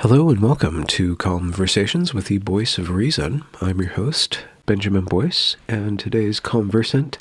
Hello and welcome to Conversations with the Voice of Reason. I'm your host, Benjamin Boyce, and today's conversant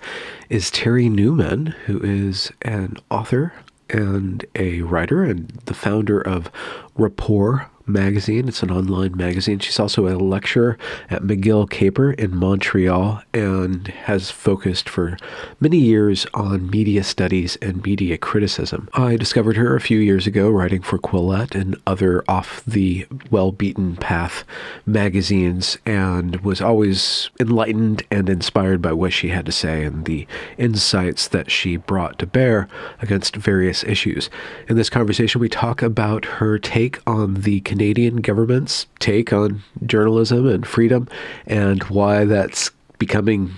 is Terry Newman, who is an author and a writer and the founder of Rapport magazine. It's an online magazine. She's also a lecturer at McGill Caper in Montreal and has focused for many years on media studies and media criticism. I discovered her a few years ago writing for Quillette and other off the well-beaten path magazines, and was always enlightened and inspired by what she had to say and the insights that she brought to bear against various issues. In this conversation, we talk about her take on the Canadian government's take on journalism and freedom, and why that's becoming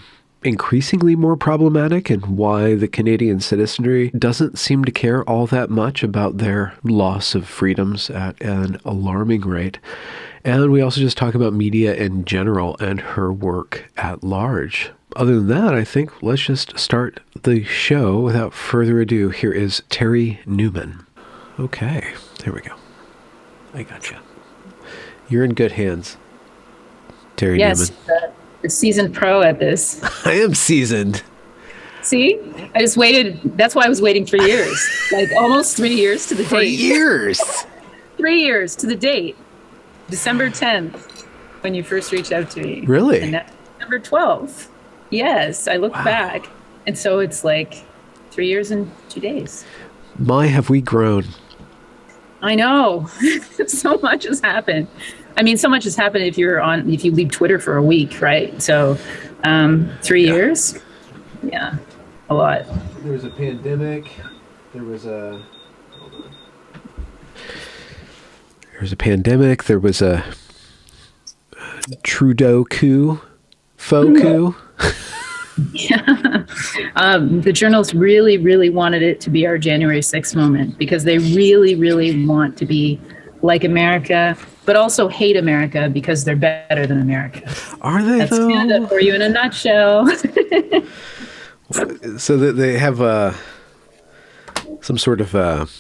increasingly more problematic, and why the Canadian citizenry doesn't seem to care all that much about their loss of freedoms at an alarming rate. And we also just talk about media in general and her work at large. Other than that, I think let's just start the show without further ado. Here is Terry Newman. Okay, there we go. I gotcha. You're in good hands, Terry Yes, Newman. the seasoned pro at this. I am seasoned. See, I just waited. That's why I was waiting for years, like almost 3 years to the For date. years. 3 years to the date. December 10th, when you first reached out to me. Really? And that's December 12th. Yes, I looked back. And so it's like 3 years and 2 days. My, have we grown. I know. So much has happened. I mean, so much has happened if you leave Twitter for a week, right? So 3 years. Yeah, a lot. There was a pandemic. There was a Trudeau coup, faux coup. Yeah. The journalists really, really wanted it to be our January 6th moment, because they really, really want to be like America, but also hate America because they're better than America. Are they, That's though? Canada for you in a nutshell. So that they have some sort of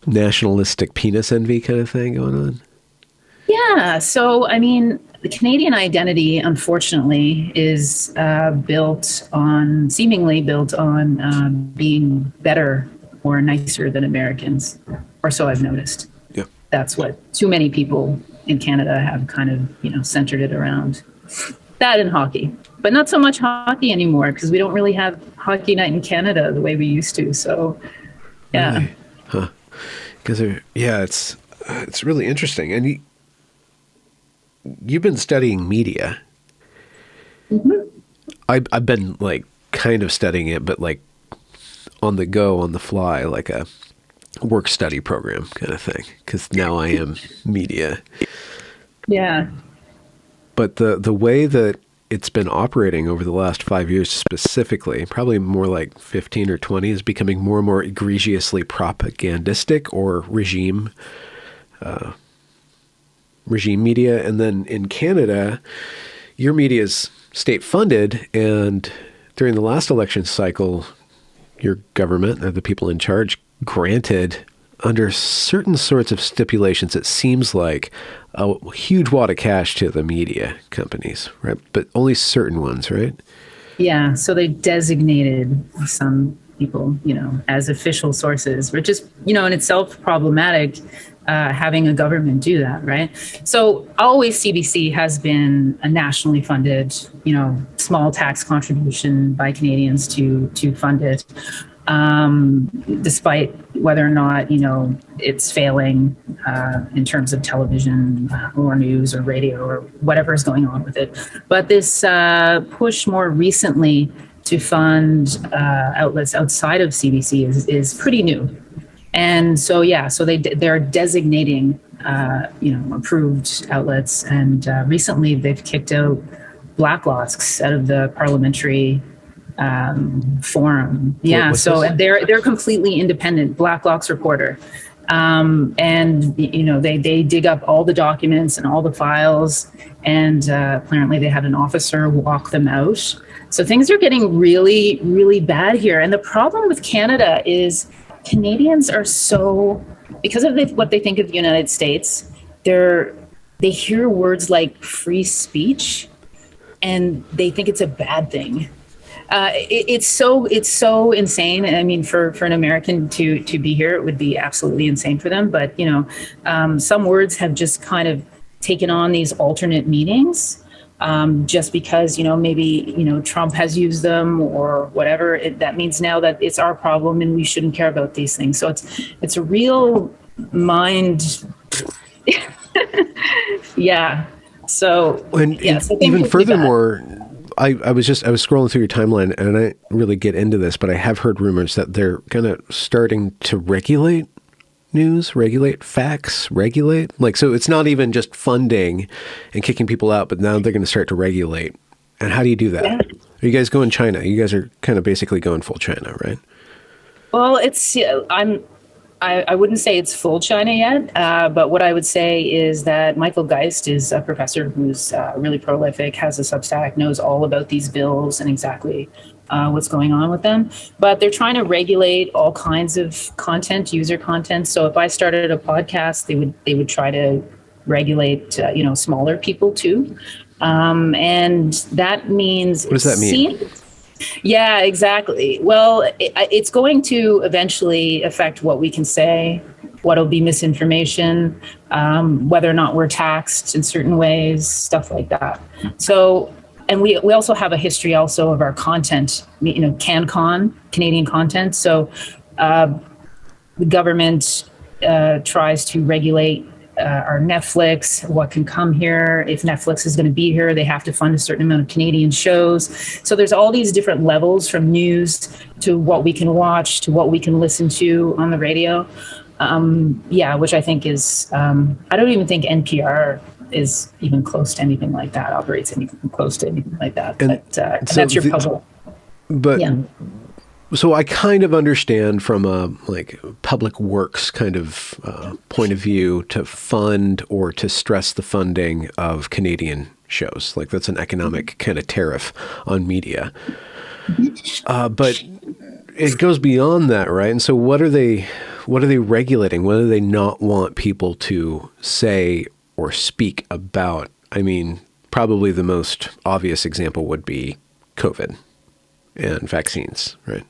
nationalistic penis envy kind of thing going on? Yeah. So, I mean, the Canadian identity, unfortunately, is seemingly built on being better or nicer than Americans, or so I've noticed. Yep. That's what too many people in Canada have kind of, centered it around. That and hockey, but not so much hockey anymore, because we don't really have hockey night in Canada the way we used to. So, yeah. Really? Huh. Because it's really interesting. And you've been studying media. Mm-hmm. I've been like kind of studying it, but like on the go, on the fly, like a work study program kind of thing. Because now I am media. Yeah. But the way that it's been operating over the last 5 years specifically, probably more like 15 or 20, is becoming more and more egregiously propagandistic or regime media. And then in Canada, your media is state funded, and during the last election cycle, your government, or the people in charge, granted under certain sorts of stipulations, it seems like a huge wad of cash to the media companies, right? But only certain ones, right? Yeah. So they designated some people, as official sources, which is, in itself problematic, having a government do that, right? So always CBC has been a nationally funded, small tax contribution by Canadians to fund it. Despite whether or not, it's failing in terms of television or news or radio or whatever is going on with it. But this push more recently to fund outlets outside of CBC is pretty new. And so, so they're designating, approved outlets. And recently they've kicked out Blacklocks out of the parliamentary forum. Yeah. So they're completely independent. Blacklocks reporter. And they dig up all the documents and all the files, and apparently they had an officer walk them out. So things are getting really, really bad here. And the problem with Canada is Canadians are so because of what they think of the United States, they hear words like free speech and they think it's a bad thing. It's so insane. I mean, for an American to be here, it would be absolutely insane for them. But some words have just kind of taken on these alternate meanings, just because maybe Trump has used them or whatever. That means now that it's our problem and we shouldn't care about these things. So it's a real mind. Yeah. So even furthermore. I was scrolling through your timeline and I didn't really get into this, but I have heard rumors that they're kind of starting to regulate news, regulate facts, regulate. So it's not even just funding and kicking people out, but now they're going to start to regulate. And how do you do that? Yeah. Are you guys going China? You guys are kind of basically going full China, right? Well, I wouldn't say it's full China yet, but what I would say is that Michael Geist is a professor who's really prolific, has a Substack, knows all about these bills and exactly what's going on with them. But they're trying to regulate all kinds of content, user content. So if I started a podcast, they would try to regulate smaller people too, and that means what does that mean? Yeah, exactly. Well, it's going to eventually affect what we can say, what'll be misinformation, whether or not we're taxed in certain ways, stuff like that. So, and we also have a history also of our content, CanCon, Canadian content. So the government tries to regulate our Netflix, what can come here. If Netflix is going to be here, they have to fund a certain amount of Canadian shows. So there's all these different levels, from news to what we can watch to what we can listen to on the radio. Which I think is, I don't even think NPR is even close to anything like that, operates anything close to anything like that. But that's your puzzle. But yeah. So I kind of understand from a public works kind of point of view to fund or to stress the funding of Canadian shows. That's an economic kind of tariff on media. But it goes beyond that, right? And so what are they regulating? What do they not want people to say or speak about? I mean, probably the most obvious example would be COVID and vaccines, right?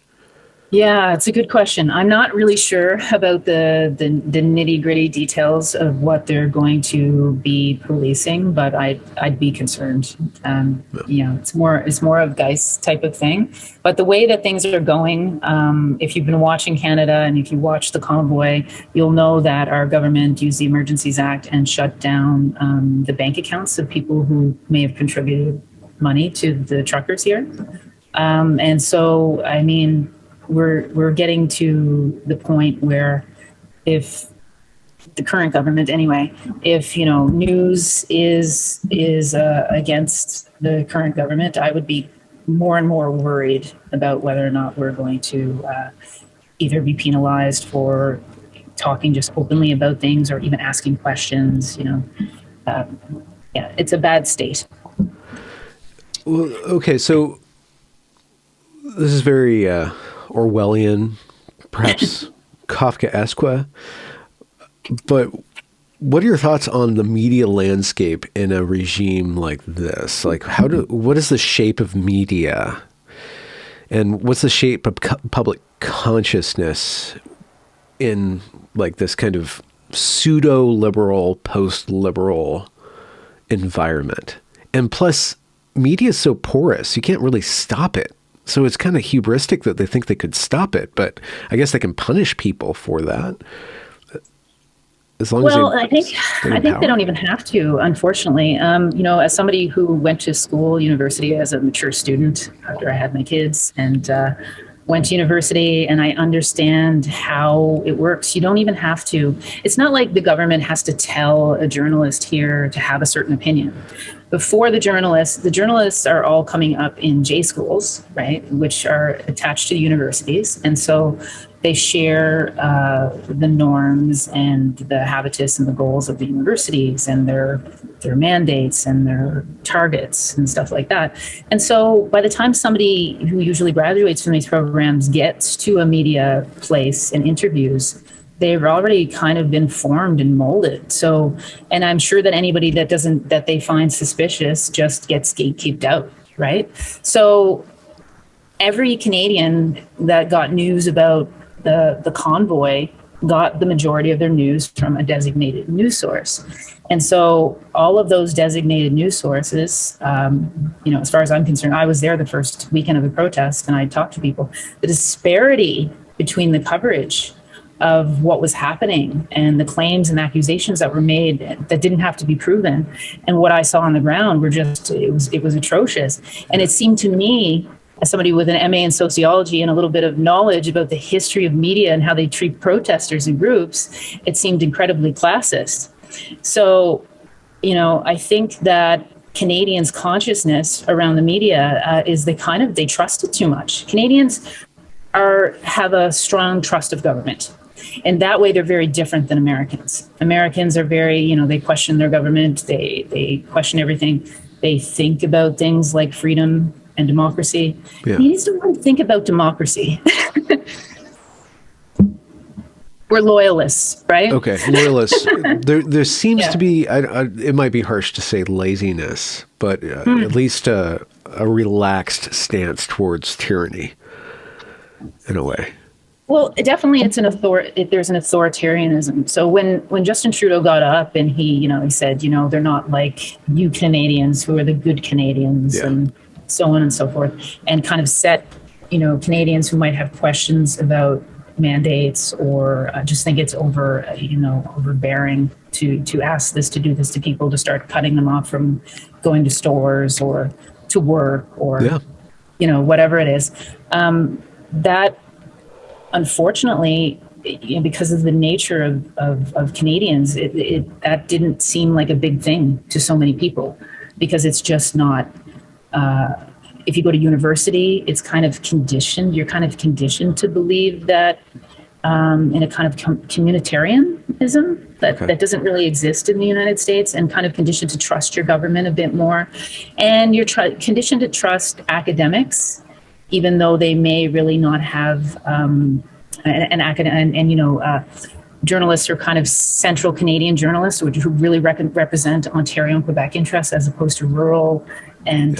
Yeah, it's a good question. I'm not really sure about the nitty gritty details of what they're going to be policing, but I'd be concerned. It's more of Geist type of thing. But the way that things are going, if you've been watching Canada and if you watch the convoy, you'll know that our government used the Emergencies Act and shut down the bank accounts of people who may have contributed money to the truckers here. And so, I mean, we're getting to the point where, if the current government anyway, if news is against the current government, I would be more and more worried about whether or not we're going to either be penalized for talking just openly about things or even asking questions. It's a bad state. Well, okay, so this is very Orwellian, perhaps Kafkaesque, but what are your thoughts on the media landscape in a regime like this? What is the shape of media, and what's the shape of public consciousness in this kind of pseudo-liberal, post-liberal environment? And plus, media is so porous, you can't really stop it. So it's kind of hubristic that they think they could stop it, but I guess they can punish people for that. As long as I think they don't even have to, unfortunately. As somebody who went to university as a mature student after I had my kids, and went to university, and I understand how it works. You don't even have to. It's not like the government has to tell a journalist here to have a certain opinion. Before the journalists are all coming up in J schools, right, which are attached to the universities. And so they share the norms and the habitus and the goals of the universities and their mandates and their targets and stuff like that. And so by the time somebody who usually graduates from these programs gets to a media place and interviews, they've already kind of been formed and molded. So, and I'm sure that anybody that they find suspicious just gets gatekeeped out, right? So every Canadian that got news about the convoy got the majority of their news from a designated news source. And so all of those designated news sources, as far as I'm concerned, I was there the first weekend of the protest and I talked to people. The disparity between the coverage of what was happening and the claims and accusations that were made that didn't have to be proven, and what I saw on the ground were it was atrocious. And it seemed to me, as somebody with an MA in sociology and a little bit of knowledge about the history of media and how they treat protesters and groups, it seemed incredibly classist. So, I think that Canadians' consciousness around the media is they trust it too much. Canadians have a strong trust of government. And that way, they're very different than Americans. Americans are very, they question their government. They question everything. They think about things like freedom and democracy. Yeah. Canadians don't want to think about democracy. We're loyalists, right? Okay, loyalists. there seems to be, it might be harsh to say laziness, but at least a relaxed stance towards tyranny, in a way. Well, definitely, there's an authoritarianism. So when Justin Trudeau got up and he said, they're not like you Canadians who are the good Canadians, and so on and so forth, and kind of set, Canadians who might have questions about mandates or just think it's overbearing to ask this, to do this to people, to start cutting them off from going to stores or to work or, whatever it is. That, unfortunately, because of the nature of Canadians, that didn't seem like a big thing to so many people, because it's just not. If you go to university, it's kind of conditioned. You're kind of conditioned to believe that in a kind of communitarianism that doesn't really exist in the United States, and kind of conditioned to trust your government a bit more. And you're conditioned to trust academics, even though they may really not have an academic, journalists are kind of central Canadian journalists who really represent Ontario and Quebec interests, as opposed to rural and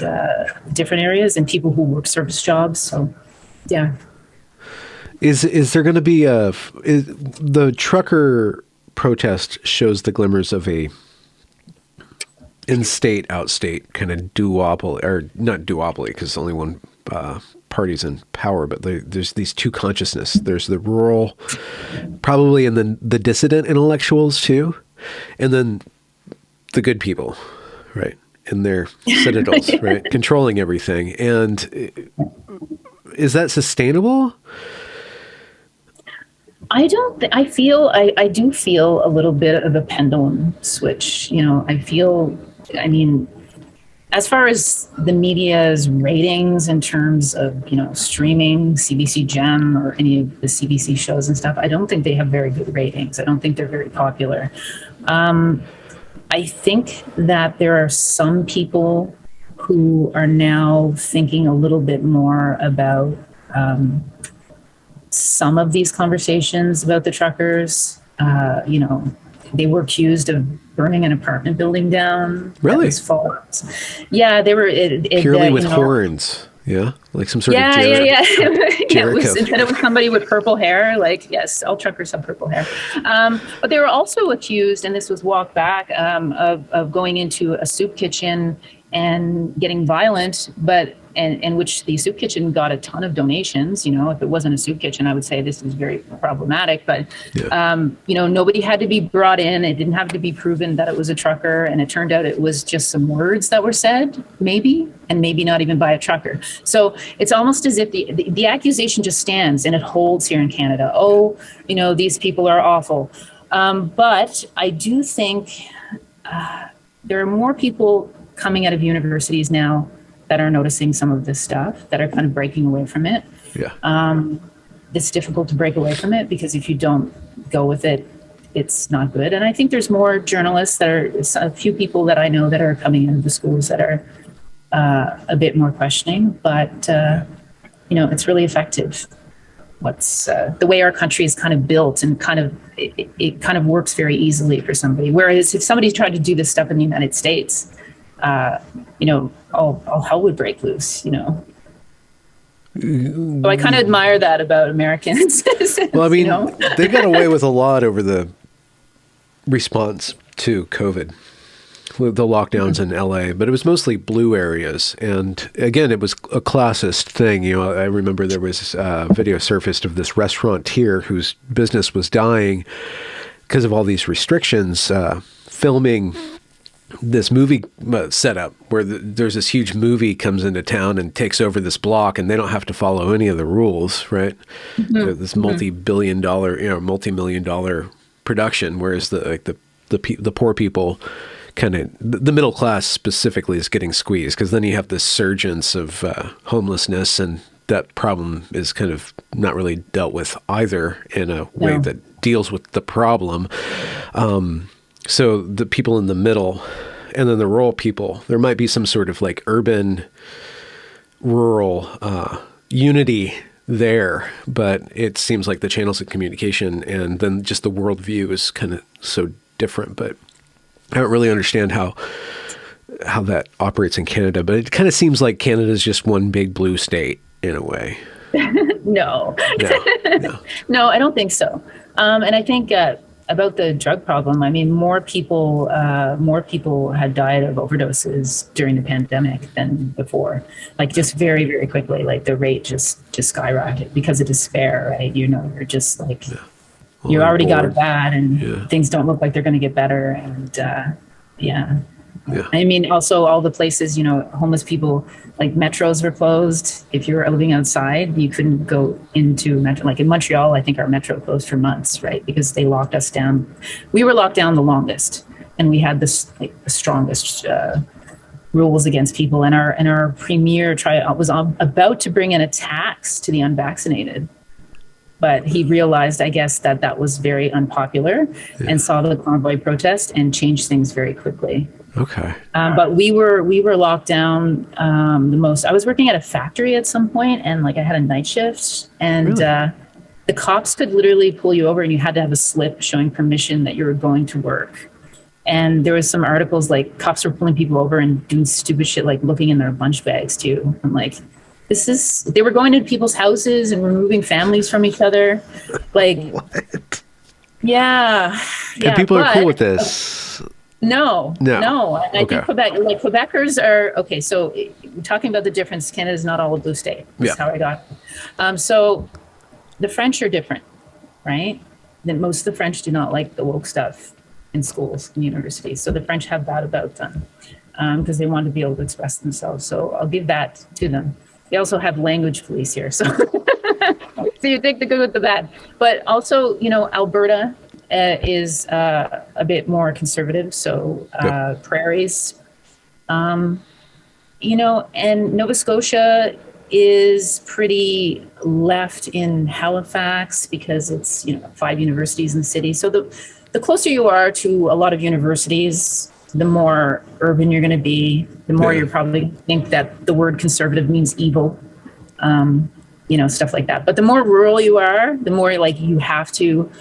different areas, and people who work service jobs. So, yeah. Is there going to be the trucker protest shows the glimmers of a in-state, out-state kind of duopoly, or not duopoly, because only one party's in power, but there's these two consciousness. There's the rural, probably, and then the dissident intellectuals too, and then the good people, right, in their citadels, right, controlling everything. And is that sustainable? I do feel a little bit of a pendulum switch. As far as the media's ratings in terms of, streaming, CBC Gem or any of the CBC shows and stuff, I don't think they have very good ratings. I don't think they're very popular. I think that there are some people who are now thinking a little bit more about some of these conversations about the truckers. They were accused of burning an apartment building down. Really? That was false. Yeah, they were purely with horns. Yeah, like some sort of Jericho. It was somebody with purple hair. Like, yes, all truckers have purple hair. But they were also accused, and this was walked back, of going into a soup kitchen and getting violent, but and which the soup kitchen got a ton of donations. If it wasn't a soup kitchen, I would say this is very problematic. But nobody had to be brought in. It didn't have to be proven that it was a trucker, and it turned out it was just some words that were said, maybe, and maybe not even by a trucker. So it's almost as if the accusation just stands and it holds here in Canada. Oh, these people are awful. But I do think there are more people coming out of universities now that are noticing some of this stuff, that are kind of breaking away from it. Yeah. It's difficult to break away from it, because if you don't go with it, it's not good. And I think there's more journalists a few people that I know that are coming into the schools that are a bit more questioning, but it's really effective. what's the way our country is kind of built, and it kind of works very easily for somebody. Whereas if somebody tried to do this stuff in the United States, all hell would break loose. So I kind of admire that about Americans. Well, I mean, they got away with a lot over the response to COVID, with the lockdowns in LA, but it was mostly blue areas. And again, it was a classist thing. I remember there was a video surfaced of this restaurateur whose business was dying because of all these restrictions, filming this movie setup where there's this huge movie comes into town and takes over this block, and they don't have to follow any of the rules, right? This multi-billion dollar, multi-million dollar production, whereas the poor people, kind of the middle class specifically, is getting squeezed, because then you have this surgence of homelessness, and that problem is kind of not really dealt with either in a way that deals with the problem. So the people in the middle, and then the rural people, there might be some sort of like urban rural unity there, but it seems like the channels of communication and then just the worldview is kind of so different. But I don't really understand how that operates in Canada, but it kind of seems like Canada is just one big blue state in a way. No, no, I don't think so. And I think about the drug problem, I mean, more people had died of overdoses during the pandemic than before. Like, just very, very quickly, like the rate just skyrocketed because of despair, right? You're just like, you already got it bad, and things don't look like they're going to get better. And I mean, also all the places, homeless people, like metros were closed. If you were living outside, you couldn't go into metro. Like in Montreal, I think our metro closed for months, right? Because they locked us down. We were locked down the longest, and we had the strongest rules against people. And our premier was about to bring in a tax to the unvaccinated. But he realized, I guess, that was very unpopular and saw the convoy protest and changed things very quickly. Okay. But we were locked down the most. I was working at a factory at some point, and like I had a night shift, and really? The cops could literally pull you over, and you had to have a slip showing permission that you were going to work. And there was some articles like cops were pulling people over and doing stupid shit, like looking in their lunch bags too. I'm like, they were going to people's houses and removing families from each other. Like, what? Yeah. And people are cool with this. No. And I think Quebecers are, okay, so talking about the difference, Canada's not all a blue state. That's how I got it. So the French are different, right? Then most of the French do not like the woke stuff in schools and universities. So the French have that about them because they want to be able to express themselves. So I'll give that to them. They also have language police here. So, so you take the good with the bad. But also, Alberta is a bit more conservative. So prairies, and Nova Scotia is pretty left in Halifax because it's, 5 universities in the city. So the closer you are to a lot of universities, the more urban you're going to be, the more you're probably think that the word conservative means evil, stuff like that. But the more rural you are, the more like you have to,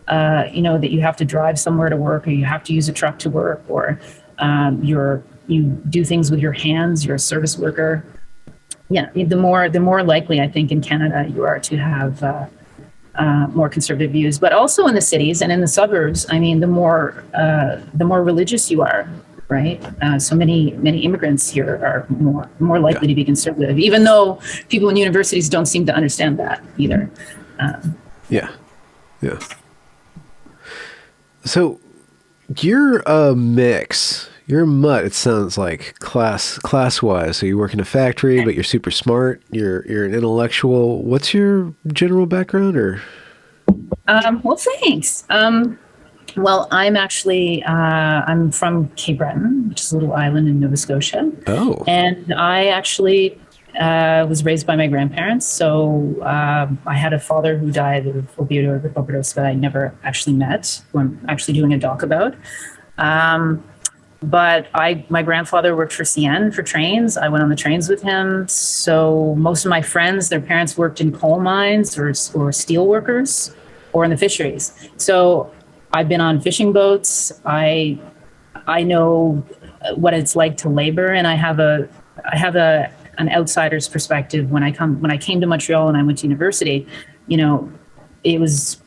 that you have to drive somewhere to work, or you have to use a truck to work, or you do things with your hands, you're a service worker. Yeah, the more likely I think in Canada you are to have more conservative views, but also in the cities and in the suburbs. I mean, the more religious you are, right? So many immigrants here are more likely to be conservative, even though people in universities don't seem to understand that either. Yeah. So you're a mix. You're a mutt. It sounds like class wise. So you work in a factory, but you're super smart. You're an intellectual. What's your general background, or? Well, thanks. Well, I'm actually I'm from Cape Breton, which is a little island in Nova Scotia. Oh. And I actually was raised by my grandparents. So I had a father who died of opioid overdose that I never actually met, who I'm actually doing a doc about. But my grandfather worked for CN for trains. I went on the trains with him. So most of my friends, their parents worked in coal mines or steel workers or in the fisheries. So I've been on fishing boats. I know what it's like to labor, and I have an outsider's perspective when I came to Montreal and I went to university. You know, it was,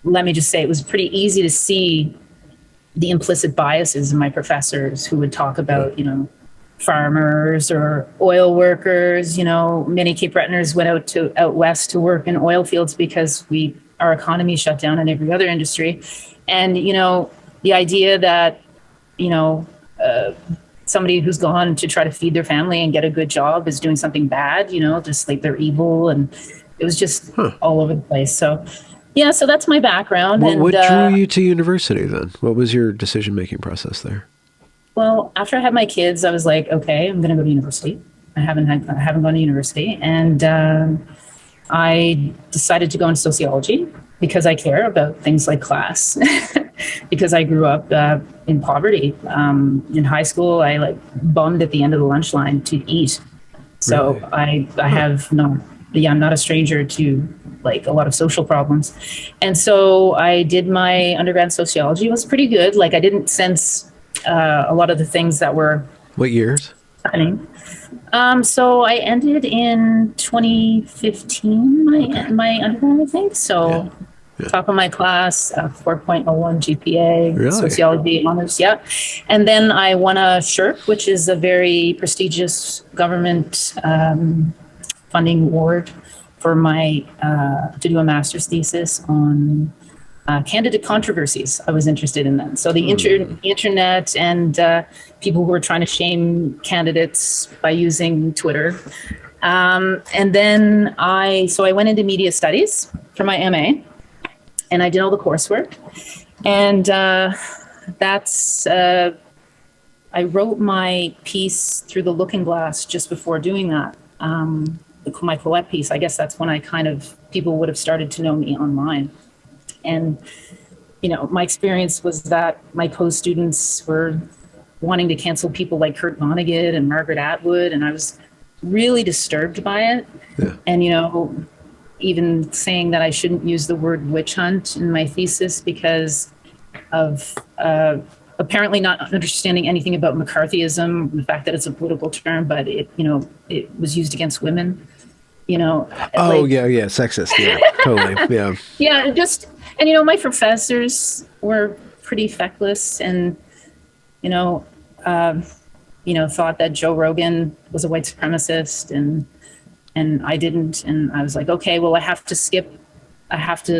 let me just say, it was pretty easy to see the implicit biases in my professors who would talk about, farmers or oil workers. Many Cape Bretoners went out west to work in oil fields because our economy shut down in every other industry. And, the idea that, somebody who's gone to try to feed their family and get a good job is doing something bad, just like they're evil. And it was just all over the place. So, yeah, so that's my background. What drew you to university then? What was your decision-making process there? Well, after I had my kids, I was like, okay, I'm going to go to university. I haven't gone to university. And I decided to go into sociology because I care about things like class. Because I grew up in poverty. In high school, I bummed at the end of the lunch line to eat. So really? I'm not a stranger to a lot of social problems. And so I did my undergrad in sociology. It was pretty good. I didn't sense a lot of the things that were... What years? Happening. So I ended in 2015, my undergrad, I think. So... Yeah. Top of my class, 4.01 GPA, really? Sociology honors, yeah. And then I won a SHRP, which is a very prestigious government funding award for to do a master's thesis on candidate controversies. I was interested in that. So the internet and people who were trying to shame candidates by using Twitter. And then I went into media studies for my MA. And I did all the coursework. And I wrote my piece through the looking glass just before doing that. My Colette piece, I guess that's when people would have started to know me online. And, my experience was that my co-students were wanting to cancel people like Kurt Vonnegut and Margaret Atwood. And I was really disturbed by it. Yeah. And, even saying that I shouldn't use the word witch hunt in my thesis because of apparently not understanding anything about McCarthyism, the fact that it's a political term, but it was used against women, yeah, sexist, yeah, totally, yeah. Yeah, and my professors were pretty feckless and, thought that Joe Rogan was a white supremacist and I didn't. And I was like, okay, well, I have to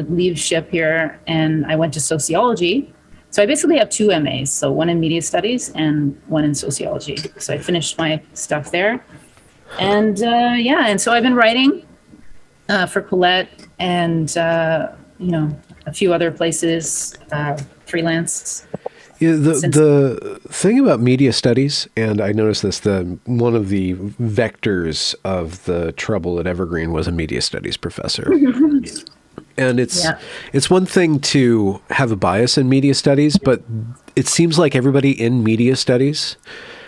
leave ship here. And I went to sociology. So I basically have two MAs. So one in media studies and one in sociology. So I finished my stuff there. And and so I've been writing for Colette and, a few other places, freelance. Yeah, the thing about media studies, and I noticed this, one of the vectors of the trouble at Evergreen was a media studies professor. And it's one thing to have a bias in media studies, but it seems like everybody in media studies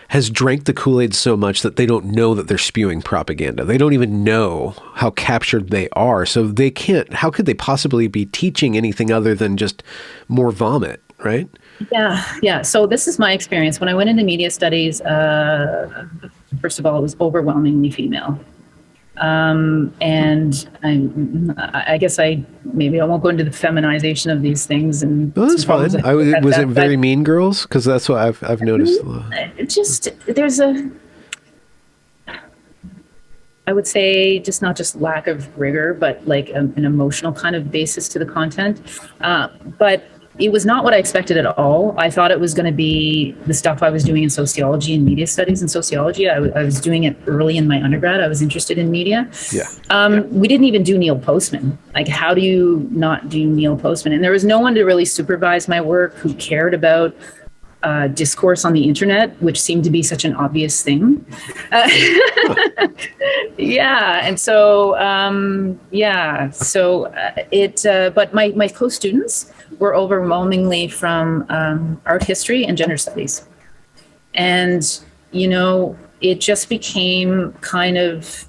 has drank the Kool-Aid so much that they don't know that they're spewing propaganda. They don't even know how captured they are. So they can't, how could they possibly be teaching anything other than just more vomit, right? Yeah. So this is my experience. When I went into media studies, first of all, it was overwhelmingly female. And I guess maybe I won't go into the feminization of these things. And that's fine. Was it very Mean Girls? Because that's what I've noticed. I would say just not just lack of rigor, but an emotional kind of basis to the content. But it was not what I expected at all. I thought it was going to be the stuff I was doing in sociology and media studies and sociology. I was doing it early in my undergrad. I was interested in media. Yeah. We didn't even do Neil Postman. How do you not do Neil Postman? And there was no one to really supervise my work who cared about discourse on the internet, which seemed to be such an obvious thing. Yeah. And so, but my co-students were overwhelmingly from art history and gender studies. And, it just became kind of,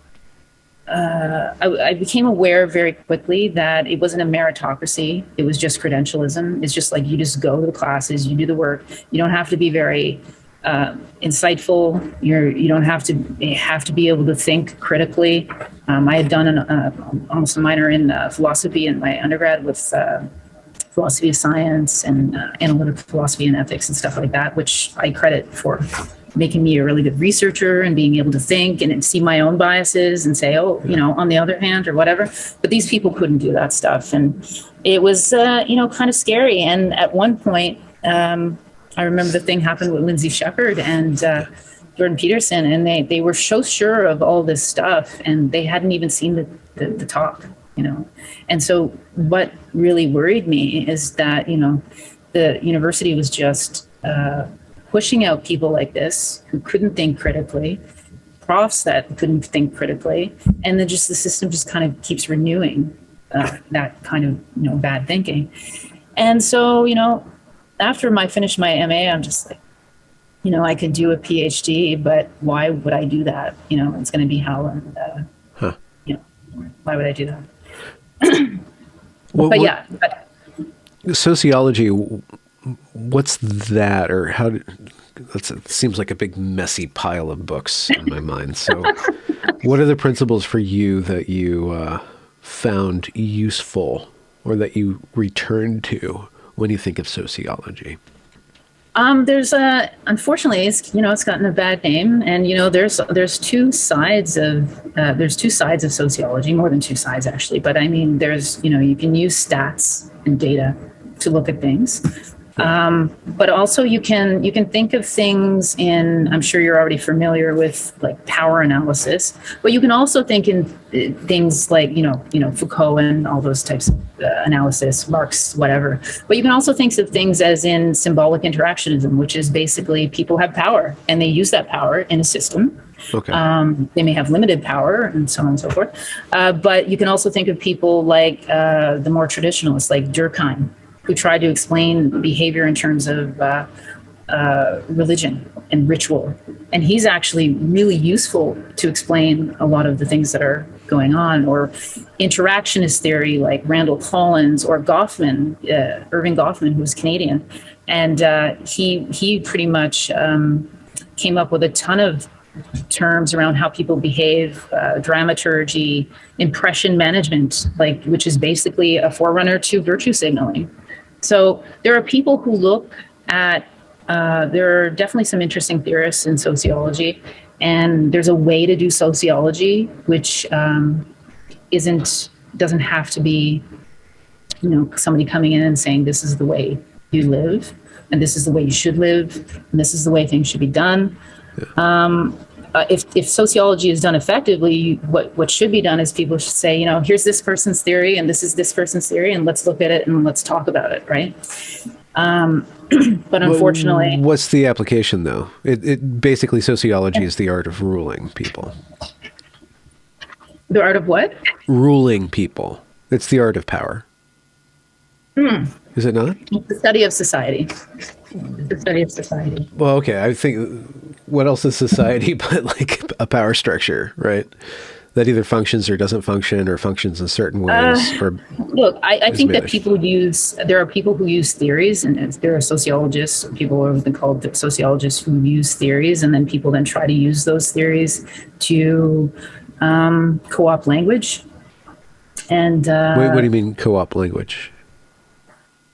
I became aware very quickly that it wasn't a meritocracy. It was just credentialism. It's just like you just go to the classes, you do the work. You don't have to be very insightful. You don't have to be able to think critically. I had done almost a minor in philosophy in my undergrad with philosophy of science and analytical philosophy and ethics and stuff like that, which I credit for making me a really good researcher and being able to think and see my own biases and say, oh, on the other hand or whatever. But these people couldn't do that stuff. And it was, kind of scary. And at one point, I remember the thing happened with Lindsay Shepherd and Jordan Peterson, and they were so sure of all this stuff and they hadn't even seen the talk, And so what really worried me is that, the university was just pushing out people like this who couldn't think critically, profs that couldn't think critically, and then just the system just kind of keeps renewing that kind of bad thinking. And so after I finished my MA, I'm just like, I could do a PhD, but why would I do that? It's going to be hell, and why would I do that? Sociology, what's that, or how? It seems like a big messy pile of books in my mind. So, what are the principles for you that you found useful, or that you returned to when you think of sociology? There's unfortunately, it's gotten a bad name, and there's two sides of sociology, more than two sides actually. But I mean, there's you can use stats and data to look at things, but also you can think of things in. I'm sure you're already familiar with like power analysis, but you can also think in things like Foucault and all those types of analysis, Marx, whatever. But you can also think of things as in symbolic interactionism, which is basically people have power and they use that power in a system. Okay. They may have limited power and so on and so forth. But you can also think of people like the more traditionalists, like Durkheim, who tried to explain behavior in terms of religion and ritual. And he's actually really useful to explain a lot of the things that are going on. Or interactionist theory like Randall Collins or Goffman, Irving Goffman, who was Canadian. And he pretty much came up with a ton of terms around how people behave, dramaturgy, impression management, which is basically a forerunner to virtue signaling. So there are people who look at, there are definitely some interesting theorists in sociology, and there's a way to do sociology which doesn't have to be, somebody coming in and saying this is the way you live, and this is the way you should live, and this is the way things should be done. Yeah. If sociology is done effectively, what should be done is people should say, here's this person's theory and this is this person's theory, and let's look at it and let's talk about it, right? But unfortunately... What's the application, though? It basically, sociology is the art of ruling people. The art of what? Ruling people. It's the art of power. Is it not? It's the study of society. The study of society. Well, okay. I think, what else is society but like a power structure, right? That either functions or doesn't function, or functions in certain ways. Look, I think that there are people who use theories, and there are sociologists, people who have been called sociologists, who use theories, and then people then try to use those theories to co-opt language. And Wait, what do you mean co-opt language?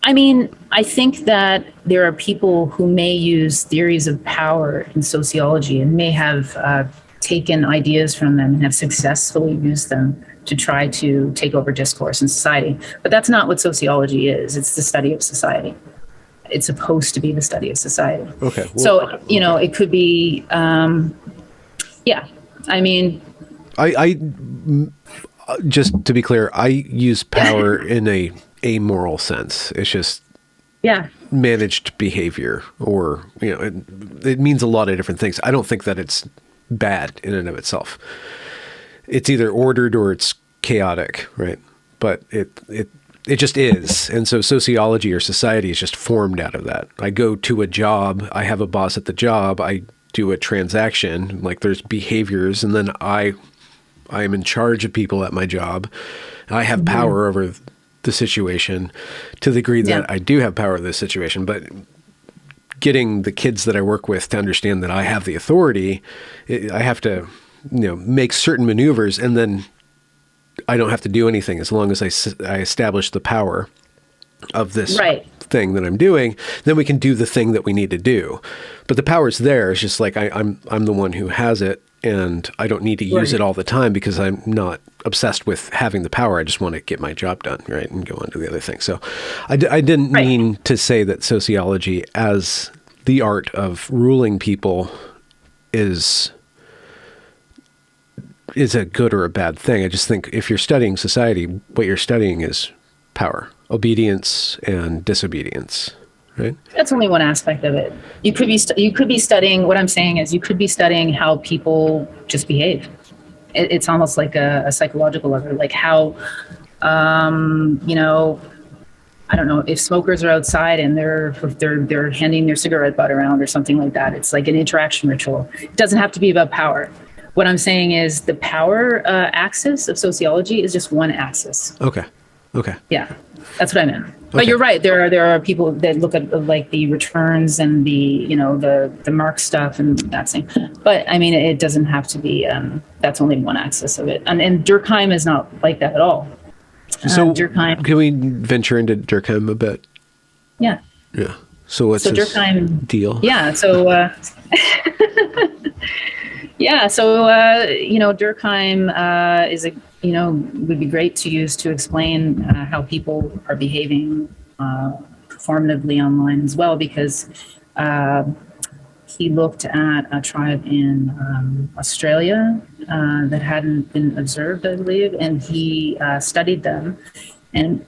I mean, I think that there are people who may use theories of power in sociology and may have taken ideas from them and have successfully used them to try to take over discourse in society. But that's not what sociology is. It's the study of society. It's supposed to be the study of society. Okay. Well, so, it could be, yeah, I mean... I just to be clear, I use power in a amoral sense. It's just managed behavior, or it means a lot of different things. I don't think that it's bad in and of itself. It's either ordered or it's chaotic, right? But It just is. And so sociology or society is just formed out of that. I go to a job, I have a boss at the job, I do a transaction, like there's behaviors, and then I am in charge of people at my job. I have power over the situation to the degree that I do have power over this situation. But getting the kids that I work with to understand that I have the authority, I have to, make certain maneuvers, and then I don't have to do anything as long as I establish the power of this thing that I'm doing. Then we can do the thing that we need to do. But the power's there. It's just like I'm the one who has it, and I don't need to use it all the time because I'm not obsessed with having the power. I just want to get my job done, right, and go on to the other thing. So I didn't mean to say that sociology as the art of ruling people is a good or a bad thing. I just think if you're studying society, what you're studying is power, obedience, and disobedience, right? That's only one aspect of it. You could be studying. What I'm saying is, you could be studying how people just behave. It's almost like a psychological level, like how, I don't know, if smokers are outside and they're handing their cigarette butt around or something like that. It's like an interaction ritual. It doesn't have to be about power. What I'm saying is the power axis of sociology is just one axis. Okay. Yeah, that's what I meant. But you're right. There are people that look at like the returns and the mark stuff and that thing. But I mean, it doesn't have to be. That's only one axis of it. And Durkheim is not like that at all. So Durkheim. Can we venture into Durkheim a bit? Yeah. Yeah. So what's his Durkheim deal? Yeah. So. Yeah, so Durkheim is would be great to use to explain how people are behaving performatively online as well, because he looked at a tribe in Australia that hadn't been observed, I believe, and he studied them and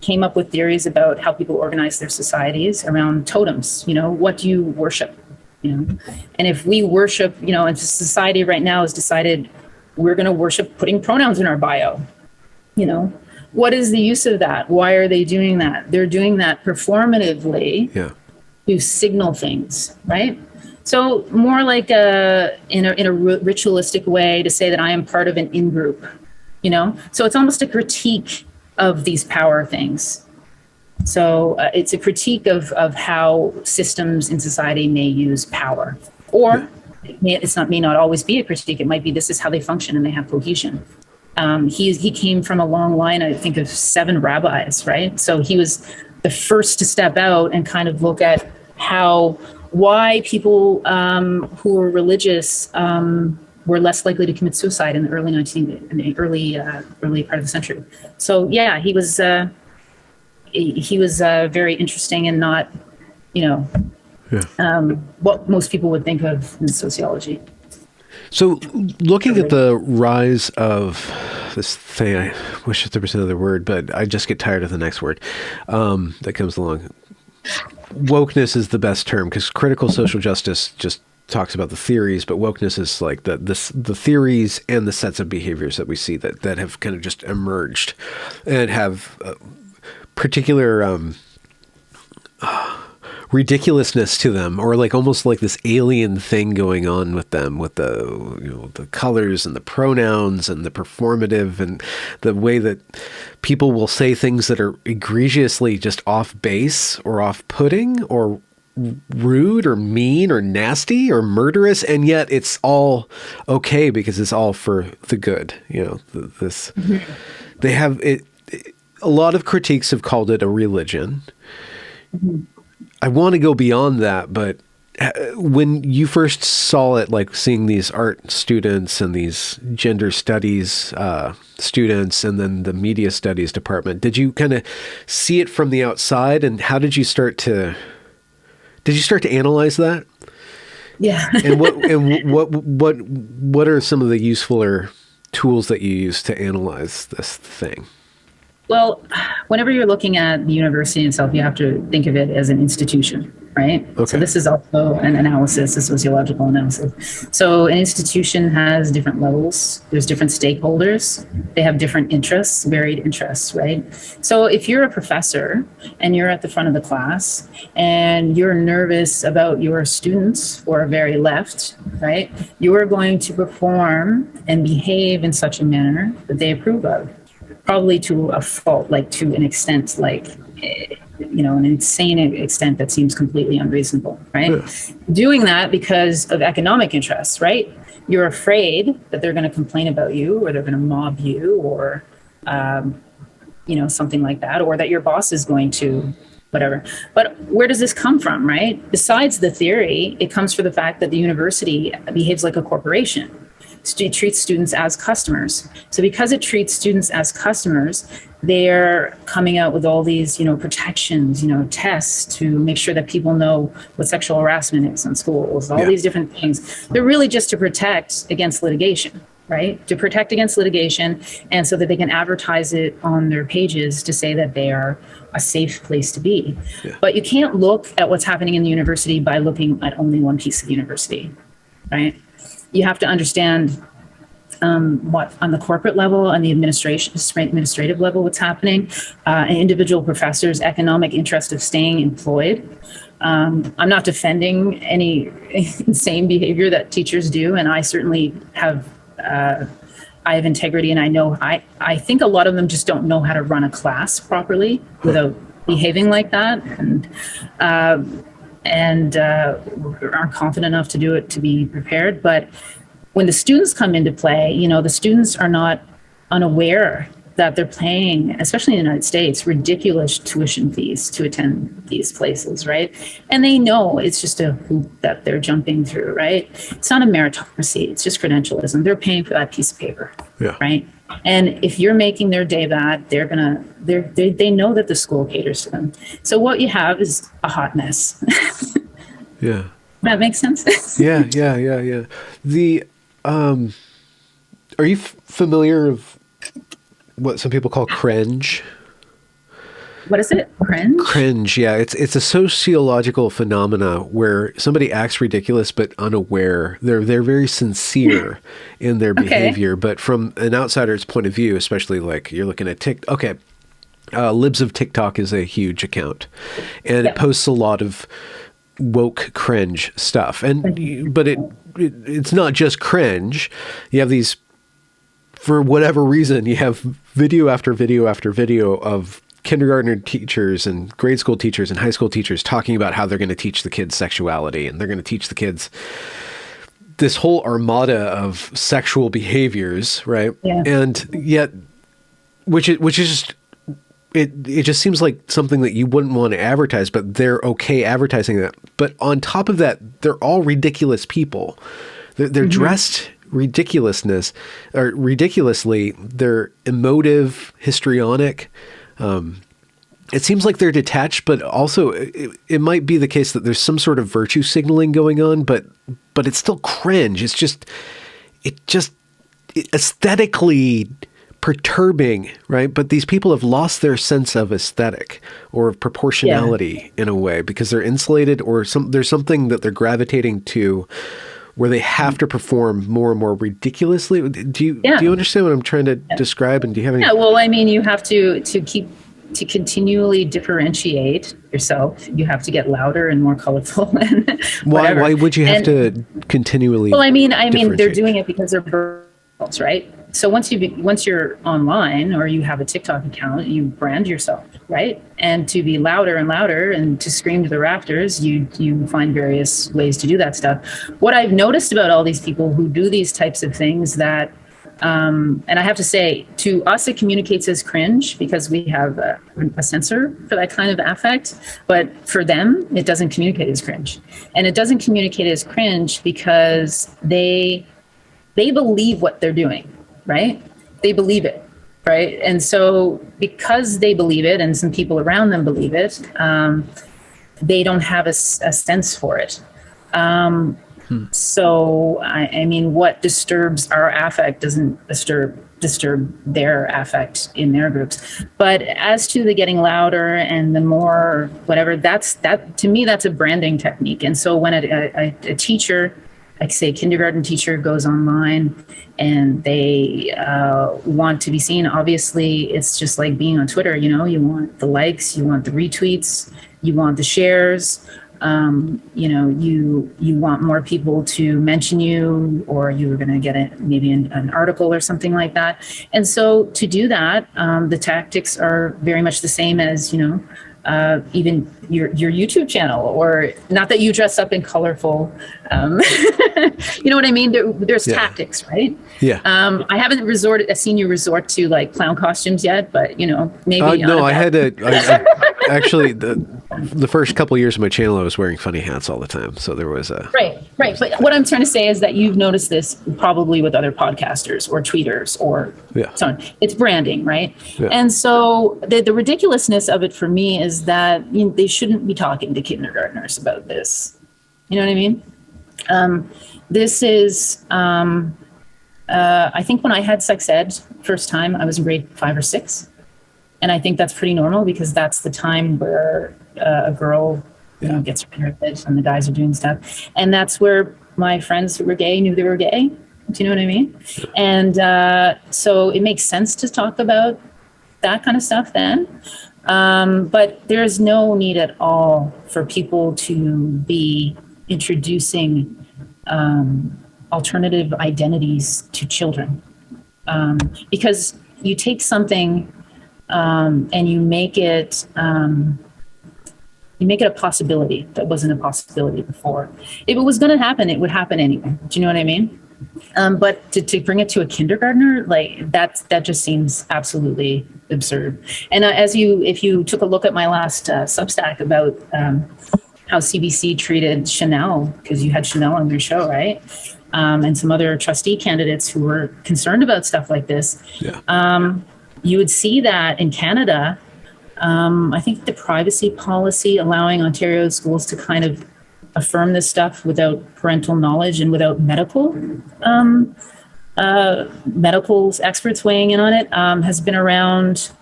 came up with theories about how people organize their societies around totems. What do you worship? And if we worship, and society right now has decided we're going to worship putting pronouns in our bio, what is the use of that? Why are they doing that? They're doing that performatively to signal things, right? So more like in a ritualistic way to say that I am part of an in-group, So it's almost a critique of these power things. So it's a critique of how systems in society may use power, or it may not always be a critique. It might be this is how they function and they have cohesion. He came from a long line, I think, of 7 rabbis, right? So he was the first to step out and kind of look at why people who were religious were less likely to commit suicide in the early part of the century. So yeah, he was very interesting and not, what most people would think of in sociology. So looking at the rise of this thing, I wish there was another word, but I just get tired of the next word that comes along. Wokeness is the best term because critical social justice just talks about the theories, but wokeness is like the theories and the sets of behaviors that we see that have kind of just emerged and have particular ridiculousness to them, or like almost like this alien thing going on with them, with the colors and the pronouns and the performative and the way that people will say things that are egregiously just off base or off-putting or rude or mean or nasty or murderous, and yet it's all okay because it's all for the good. They have it. A lot of critiques have called it a religion. I want to go beyond that, but when you first saw it, like seeing these art students and these gender studies students and then the media studies department, did you kind of see it from the outside, and how did you start to analyze that? Yeah. And what are some of the usefuler tools that you use to analyze this thing? Well, whenever you're looking at the university itself, you have to think of it as an institution. right? Okay. So this is also an analysis, a sociological analysis. So an institution has different levels. There's different stakeholders. They have different interests, varied interests, right? So if you're a professor and you're at the front of the class and you're nervous about your students who are very left, right? You are going to perform and behave in such a manner that they approve of, probably to a fault, like to an extent, like, an insane extent that seems completely unreasonable, right? Yeah. Doing that because of economic interests, right? You're afraid that they're going to complain about you, or they're going to mob you, or, something like that, or that your boss is going to whatever. But where does this come from, right? Besides the theory, it comes from the fact that the university behaves like a corporation. It treats students as customers. So because it treats students as customers, they're coming out with all these, protections, tests to make sure that people know what sexual harassment is in schools, all these different things. They're really just to protect against litigation, right? To protect against litigation, and so that they can advertise it on their pages to say that they are a safe place to be. Yeah. But you can't look at what's happening in the university by looking at only one piece of the university, right? You have to understand what on the corporate level, on the administrative level, what's happening, an individual professor's economic interest of staying employed. I'm not defending any insane behavior that teachers do, and I certainly have. I have integrity, and I know I think a lot of them just don't know how to run a class properly without behaving like that, and aren't confident enough to do it to be prepared. But when the students come into play, the students are not unaware that they're paying, especially in the United States, ridiculous tuition fees to attend these places, right? And they know it's just a hoop that they're jumping through, right? It's not a meritocracy, it's just credentialism. They're paying for that piece of paper, right? And if you're making their day bad, they know that the school caters to them. So what you have is a hot mess. Yeah. That makes sense? Yeah. The, are you familiar of what some people call cringe? What is it? Cringe? Cringe, yeah. It's a sociological phenomena where somebody acts ridiculous but unaware. They're very sincere in their behavior, but from an outsider's point of view, especially like you're looking at TikTok. Okay, Libs of TikTok is a huge account, and it posts a lot of woke cringe stuff. But it's not just cringe. You have these, for whatever reason, you have video after video after video of kindergarten teachers and grade school teachers and high school teachers talking about how they're going to teach the kids sexuality, and they're going to teach the kids this whole armada of sexual behaviors, right? Yeah. And yet, which is just, it just seems like something that you wouldn't want to advertise, but they're okay advertising that. But on top of that, they're all ridiculous people. They're dressed ridiculously. They're emotive, histrionic. It seems like they're detached, but also it might be the case that there's some sort of virtue signaling going on, but it's still cringe. It's just aesthetically perturbing, right? But these people have lost their sense of aesthetic or of proportionality in a way because they're insulated, or there's something that they're gravitating to where they have to perform more and more ridiculously. Do you understand what I'm trying to describe? And do you have any? Yeah, well, I mean, you have to continually differentiate yourself. You have to get louder and more colorful. And why would you have to continually? Well, I mean, they're doing it because they're girls, right? So once you're online or you have a TikTok account, you brand yourself, right? And to be louder and louder and to scream to the rafters, you find various ways to do that stuff. What I've noticed about all these people who do these types of things that, and I have to say, to us, it communicates as cringe because we have a censor for that kind of affect. But for them, it doesn't communicate as cringe. And it doesn't communicate as cringe because they believe what they're doing. Right? They believe it, right? And so because they believe it and some people around them believe it, they don't have a sense for it. So, I mean, what disturbs our affect doesn't disturb their affect in their groups. But as to the getting louder and the more whatever, that to me, that's a branding technique. And so when a teacher, like say a kindergarten teacher, goes online and they want to be seen, obviously it's just like being on Twitter. You want the likes, you want the retweets, you want the shares. You want more people to mention you, or you're going to get maybe an article or something like that. And so to do that, the tactics are very much the same as, even your YouTube channel, or not that you dress up in colorful, you know what I mean? There's tactics, right? Yeah. I haven't seen you resort to like clown costumes yet, but maybe. No, I had actually the first couple of years of my channel, I was wearing funny hats all the time. So there was a right. But what I'm trying to say is that you've noticed this probably with other podcasters or tweeters or so on. It's branding, right? Yeah. And so the ridiculousness of it for me is that they shouldn't be talking to kindergartners about this. You know what I mean? This is, I think when I had sex ed first time, I was in grade 5 or 6. And I think that's pretty normal because that's the time where a girl gets married and the guys are doing stuff. And that's where my friends who were gay knew they were gay. Do you know what I mean? And so it makes sense to talk about that kind of stuff then. But there's no need at all for people to be introducing alternative identities to children. Because you take something and you make it a possibility that wasn't a possibility before. If it was going to happen, it would happen anyway. Do you know what I mean? But to bring it to a kindergartner, like that just seems absolutely absurd. And if you took a look at my last Substack about how CBC treated Chanel, because you had Chanel on your show, right? And some other trustee candidates who were concerned about stuff like this. Yeah. You would see that in Canada, I think the privacy policy allowing Ontario schools to kind of affirm this stuff without parental knowledge and without medical experts weighing in on it has been around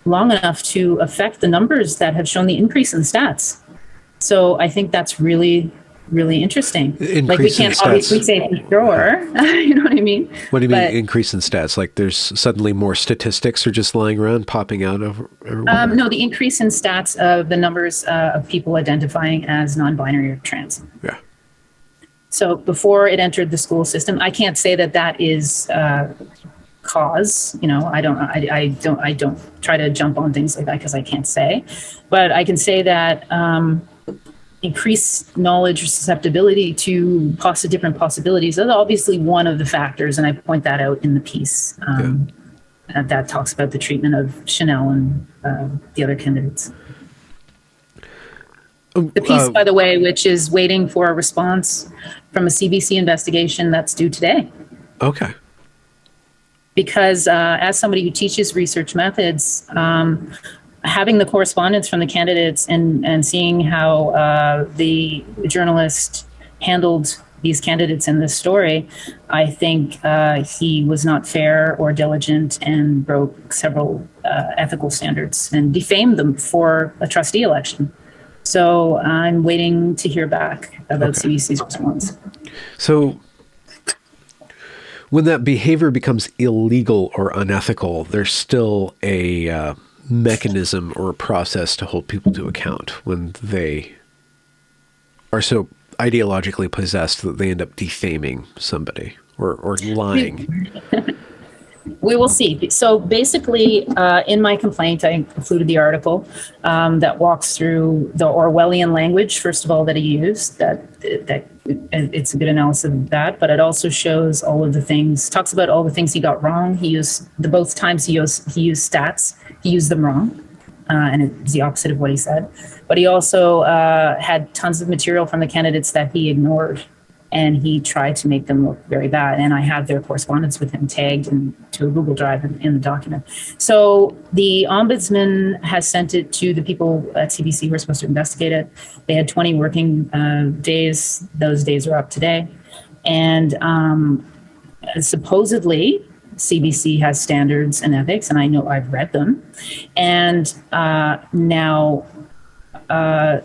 long enough to affect the numbers that have shown the increase in stats. So I think that's really, really interesting. Like we can't obviously say for sure, you know what I mean? What do you mean increase in stats? Like there's suddenly more statistics are just lying around, popping out of? No, the increase in stats of the numbers of people identifying as non-binary or trans. Yeah. So before it entered the school system, I can't say that is cause. I don't try to jump on things like that because I can't say, but I can say that increased knowledge or susceptibility to different possibilities is obviously one of the factors, and I point that out in the piece that talks about the treatment of Chanel and the other candidates. The piece, by the way, which is waiting for a response from a CBC investigation that's due today. Okay. Because as somebody who teaches research methods, having the correspondence from the candidates and seeing how the journalist handled these candidates in this story, I think he was not fair or diligent and broke several ethical standards and defamed them for a trustee election. So I'm waiting to hear back about CBC's response. So when that behavior becomes illegal or unethical, there's still a mechanism or a process to hold people to account when they are so ideologically possessed that they end up defaming somebody or lying. We will see. So basically, in my complaint, I included the article that walks through the Orwellian language, first of all, that he used, that it's a good analysis of that, but it also shows all of the things, talks about all the things he got wrong. He used, both times he used stats, he used them wrong. And it's the opposite of what he said. But he also had tons of material from the candidates that he ignored. and he tried to make them look very bad. And I have their correspondence with him tagged to a Google Drive in the document. So the ombudsman has sent it to the people at CBC who are supposed to investigate it. They had 20 working days. Those days are up today. And supposedly, CBC has standards and ethics, and I know I've read them. And now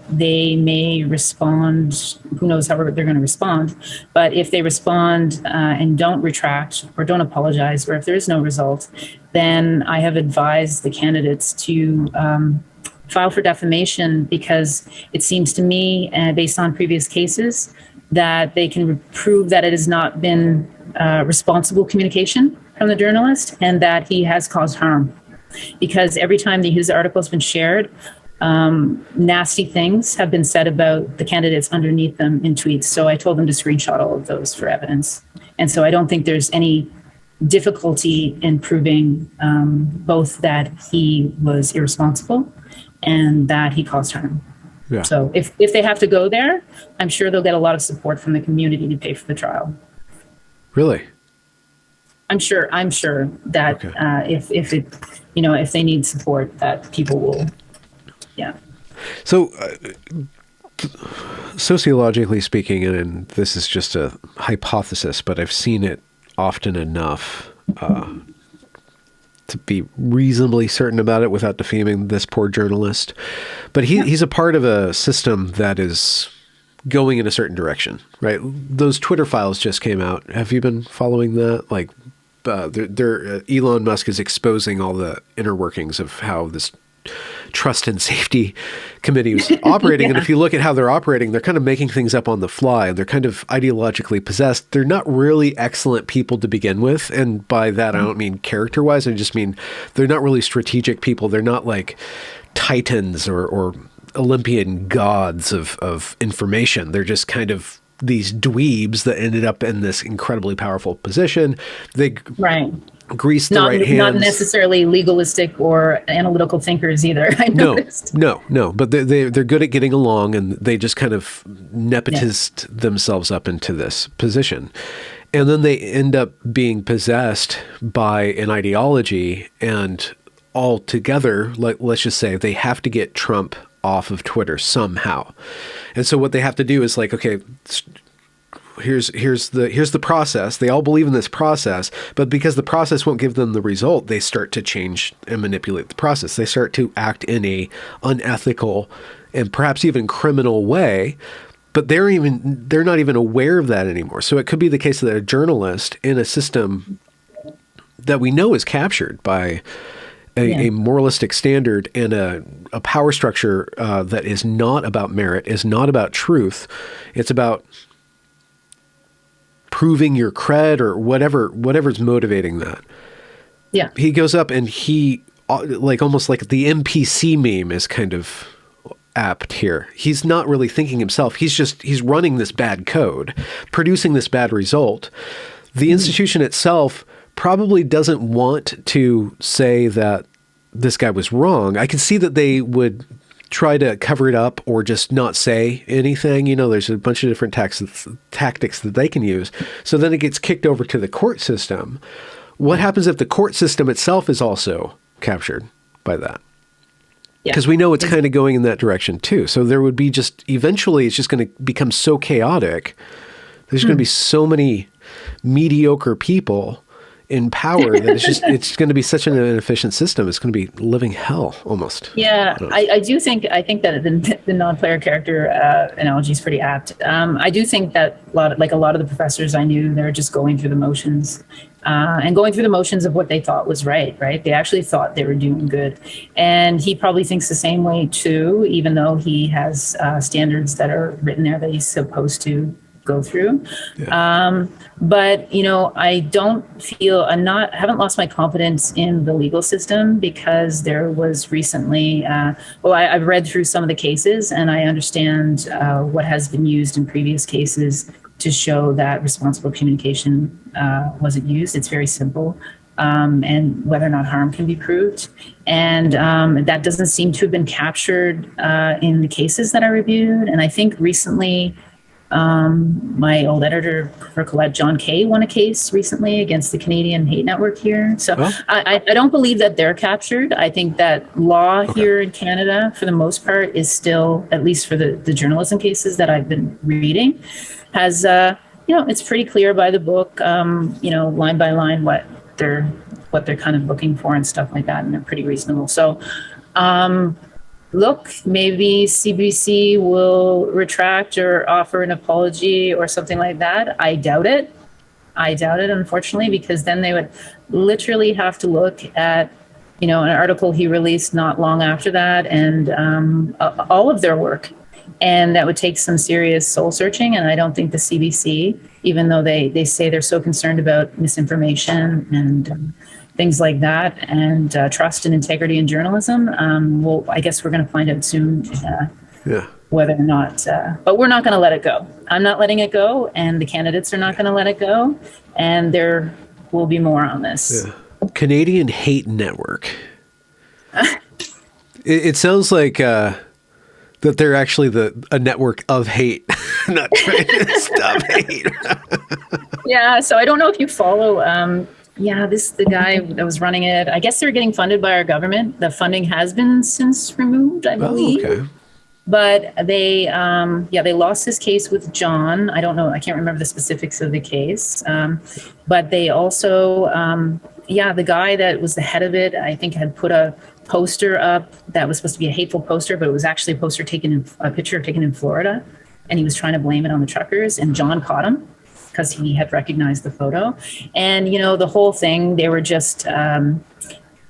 they may respond, who knows how they're going to respond, but if they respond and don't retract or don't apologize, or if there is no result, then I have advised the candidates to file for defamation, because it seems to me, based on previous cases, that they can prove that it has not been responsible communication from the journalist and that he has caused harm. Because every time his article has been shared, nasty things have been said about the candidates underneath them in tweets. So I told them to screenshot all of those for evidence. And so I don't think there's any difficulty in proving both that he was irresponsible and that he caused harm. Yeah. So if they have to go there, I'm sure they'll get a lot of support from the community to pay for the trial. Really? I'm sure that if they need support, that people will. Yeah. So, sociologically speaking, and this is just a hypothesis, but I've seen it often enough to be reasonably certain about it without defaming this poor journalist. But he's a part of a system that is going in a certain direction, right? Those Twitter files just came out. Have you been following that? Like, Elon Musk is exposing all the inner workings of how this trust and safety committee is operating. Yeah. And if you look at how they're operating, they're kind of making things up on the fly. They're kind of ideologically possessed. They're not really excellent people to begin with. And by that, I don't mean character-wise. I just mean they're not really strategic people. They're not like titans or Olympian gods of information. They're just kind of these dweebs that ended up in this incredibly powerful position. They grease the right hands. Not necessarily legalistic or analytical thinkers either, I noticed. No. But they're good at getting along, and they just kind of nepotist themselves up into this position. And then they end up being possessed by an ideology, and altogether, let's just say, they have to get Trump off of Twitter somehow. And so what they have to do is like, okay, here's the process. They all believe in this process, but because the process won't give them the result, they start to change and manipulate the process. They start to act in a unethical and perhaps even criminal way, but they're not even aware of that anymore. So it could be the case that a journalist in a system that we know is captured by a moralistic standard and a power structure that is not about merit, is not about truth. It's about proving your cred or whatever's motivating that. Yeah. He goes up and he, like almost like the NPC meme is kind of apt here. He's not really thinking himself. He's running this bad code, producing this bad result. The institution itself probably doesn't want to say that this guy was wrong. I can see that they would try to cover it up or just not say anything. There's a bunch of different tactics that they can use. So then it gets kicked over to the court system. What happens if the court system itself is also captured by that? Because we know it's kind of going in that direction too. So there would be eventually it's just going to become so chaotic. There's going to be so many mediocre people in power that it's going to be such an inefficient system. It's going to be living hell almost. Yeah, I think that the non-player character analogy is pretty apt. I do think that a lot of the professors I knew, they're just going through the motions and going through the motions of what they thought was right. They actually thought they were doing good. And he probably thinks the same way too, even though he has standards that are written there that he's supposed to go through. Yeah. But, I don't feel, haven't lost my confidence in the legal system, because there was recently, I've read through some of the cases and I understand what has been used in previous cases to show that responsible communication wasn't used. It's very simple. And whether or not harm can be proved. And that doesn't seem to have been captured in the cases that I reviewed. And I think recently, My old editor for Colette, John Kay, won a case recently against the Canadian Hate Network here. So Oh, I don't believe that they're captured. I think that law okay. here in Canada, for the most part, is still, at least for the journalism cases that I've been reading, has, it's pretty clear by the book, line by line what they're kind of looking for and stuff like that, and they're pretty reasonable. So, look, maybe CBC will retract or offer an apology or something like that. I doubt it. I doubt it, unfortunately, because then they would literally have to look at, an article he released not long after that, and all of their work. And that would take some serious soul searching. And I don't think the CBC, even though they say they're so concerned about misinformation and things like that, and trust and integrity in journalism, well, I guess we're going to find out soon Yeah. whether or not, but we're not going to let it go. I'm not letting it go, and the candidates are not going to let it go. And there will be more on this. Yeah. Canadian Hate Network. It sounds like that they're actually a network of hate, not trying to stop hate. Yeah, so I don't know if you follow. The guy that was running it, I guess they're getting funded by our government. The funding has been since removed, I believe. Oh, okay. But they lost his case with John. I don't know. I can't remember the specifics of the case. But they also, the guy that was the head of it, I think, had put a poster up that was supposed to be a hateful poster, but it was actually a poster a picture taken in Florida, and he was trying to blame it on the truckers. And John caught him because he had recognized the photo. And the whole thing, they were just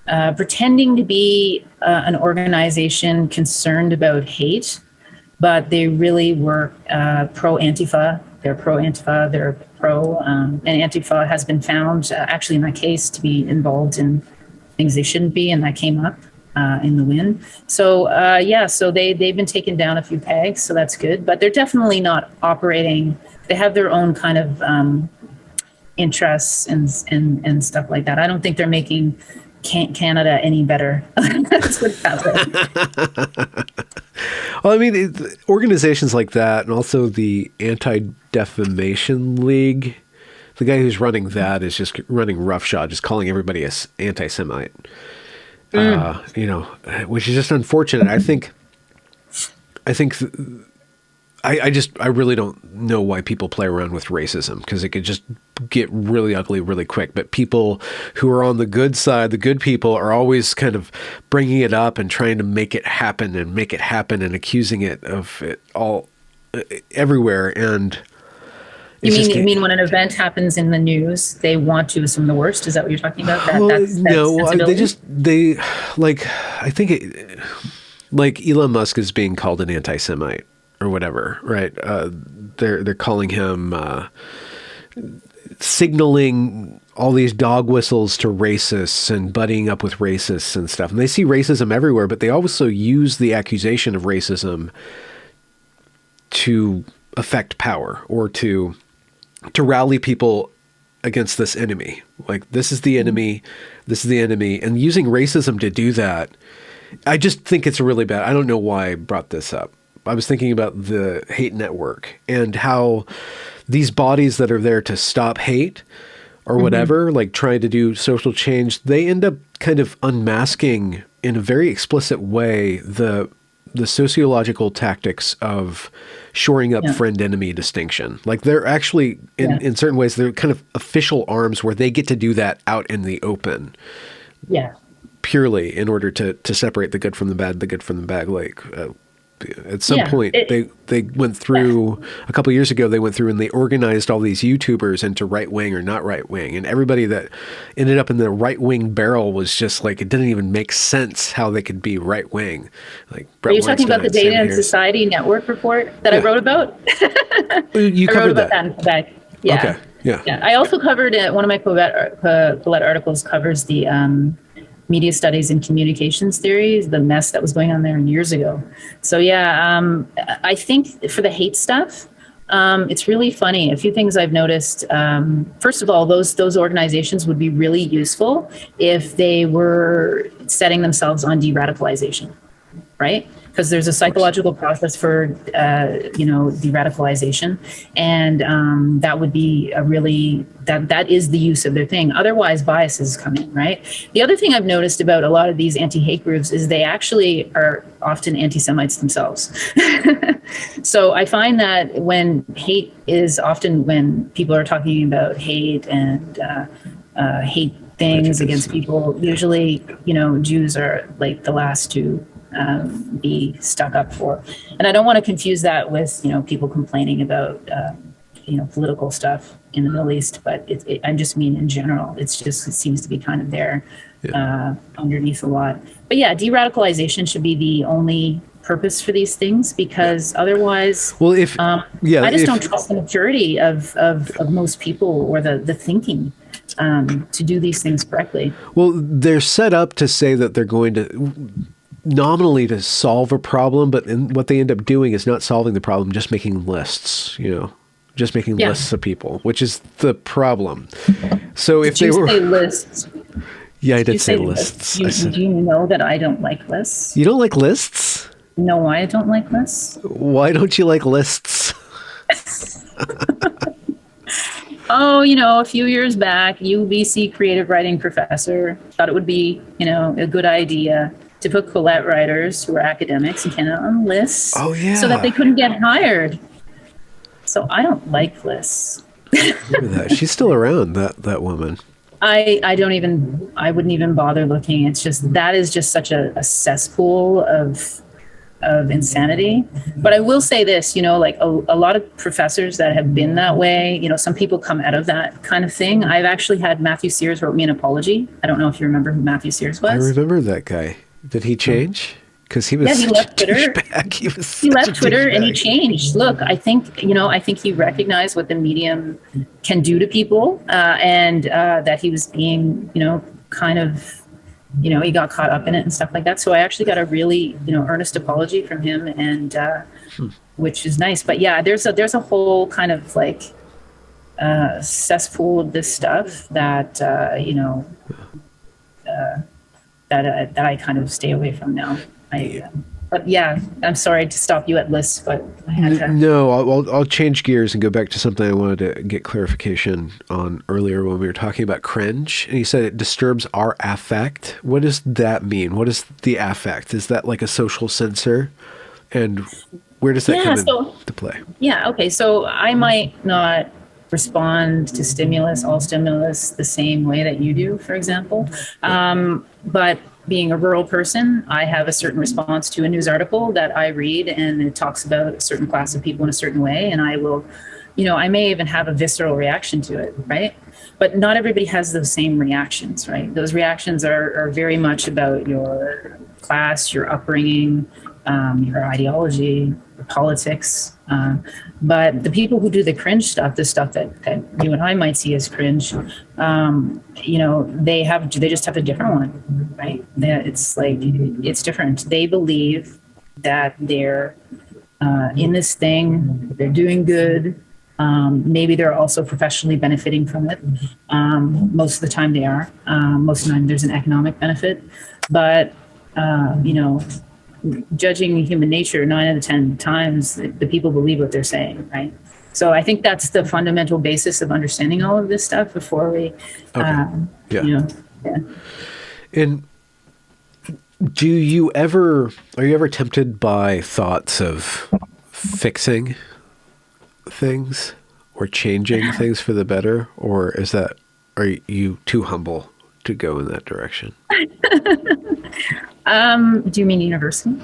pretending to be an organization concerned about hate, but they really were pro-Antifa. They're pro-Antifa. They're pro, and Antifa has been found, actually in that case, to be involved in things they shouldn't be, and that came up in the win. So so they've been taken down a few pegs, so that's good. But they're definitely not operating. They have their own kind of interests and stuff like that. I don't think they're making Canada any better. That's what happened. Well, I mean, organizations like that, and also the Anti-Defamation League, the guy who's running that is just running roughshod, just calling everybody a anti-Semite. Which is just unfortunate. I really don't know why people play around with racism, because it could just get really ugly really quick. But people who are on the good side, the good people, are always kind of bringing it up and trying to make it happen and accusing it of it all everywhere. And You mean when an event happens in the news, they want to assume the worst? Is that what you're talking about? I think like Elon Musk is being called an anti-Semite or whatever, right? They're calling him signaling all these dog whistles to racists and buddying up with racists and stuff. And they see racism everywhere, but they also use the accusation of racism to affect power or to rally people against this enemy. Like, this is the enemy, and using racism to do that. I just think it's really bad. I don't know why I brought this up. I was thinking about the hate network and how these bodies that are there to stop hate or whatever, like trying to do social change, they end up kind of unmasking in a very explicit way the sociological tactics of shoring up friend-enemy distinction. Like, they're actually, in certain ways, they're kind of official arms where they get to do that out in the open. Yeah. Purely in order to separate the good from the bad, Like, at some point, they went through, a couple of years ago, they went through and they organized all these YouTubers into right-wing or not right-wing. And everybody that ended up in the right-wing barrel was just like, it didn't even make sense how they could be right-wing. Like, Are you talking about the Data and Society Network report that I wrote about? You covered that. That in Quebec. Yeah. Okay. Yeah. I also covered it. One of my Colette articles covers the media studies and communications theories, the mess that was going on there years ago. So I think for the hate stuff, it's really funny. A few things I've noticed. First of all, those organizations would be really useful if they were setting themselves on de-radicalization, right? because there's a psychological process for, de-radicalization. And that would be a really, that is the use of their thing. Otherwise, biases come in, right? The other thing I've noticed about a lot of these anti-hate groups is they actually are often anti-Semites themselves. So I find that when hate is often when people are talking about hate and hate things against people, usually, Jews are like the last to be stuck up for. And I don't want to confuse that with, people complaining about, political stuff in the Middle East, but I just mean in general, it seems to be kind of there underneath a lot. But yeah, de-radicalization should be the only purpose for these things, because otherwise, I just don't trust the maturity of most people or the thinking to do these things correctly. Well, they're set up to say that they're going to nominally to solve a problem, but what they end up doing is not solving the problem, just making lists, just making lists of people, which is the problem. So if they were... say lists? Yeah, I did say lists. Do you know that I don't like lists? You don't like lists? No, I don't like lists. Why don't you like lists? Oh, a few years back, UBC creative writing professor thought it would be, a good idea to put Colette writers who are academics in Canada on lists. Oh, yeah. So that they couldn't get hired. So I don't like lists. Remember that. She's still around, that woman. I wouldn't even bother looking. It's just, that is just such a cesspool of insanity. But I will say this, like a lot of professors that have been that way, some people come out of that kind of thing. I've actually had Matthew Sears wrote me an apology. I don't know if you remember who Matthew Sears was. I remember that guy. Did he change? Because he was he left Twitter. He left Twitter and he changed. Look, I think he recognized what the medium can do to people, and that he was being, kind of, he got caught up in it and stuff like that. So I actually got a really, earnest apology from him, and which is nice. But yeah, there's a whole kind of like cesspool of this stuff that that I kind of stay away from now. But yeah, I'm sorry to stop you at lists, but I had to. No, I'll change gears and go back to something I wanted to get clarification on earlier when we were talking about cringe. And you said it disturbs our affect. What does that mean? What is the affect? Is that like a social censor? And where does that come into play? Yeah, okay. So I might not respond to all stimulus the same way that you do, for example. But being a rural person, I have a certain response to a news article that I read, and it talks about a certain class of people in a certain way. And I will, I may even have a visceral reaction to it, right? But not everybody has those same reactions, right? Those reactions are very much about your class, your upbringing, your ideology, your politics. But the people who do the cringe stuff, the stuff that you and I might see as cringe, they just have a different one, right? It's different. They believe that they're in this thing, they're doing good. Maybe they're also professionally benefiting from it. Most of the time they are. Most of the time there's an economic benefit. But, judging human nature 9 out of 10 times, the people believe what they're saying, right? So I think that's the fundamental basis of understanding all of this stuff before we, And are you ever tempted by thoughts of fixing things or changing things for the better, or are you too humble to go in that direction? Do you mean university?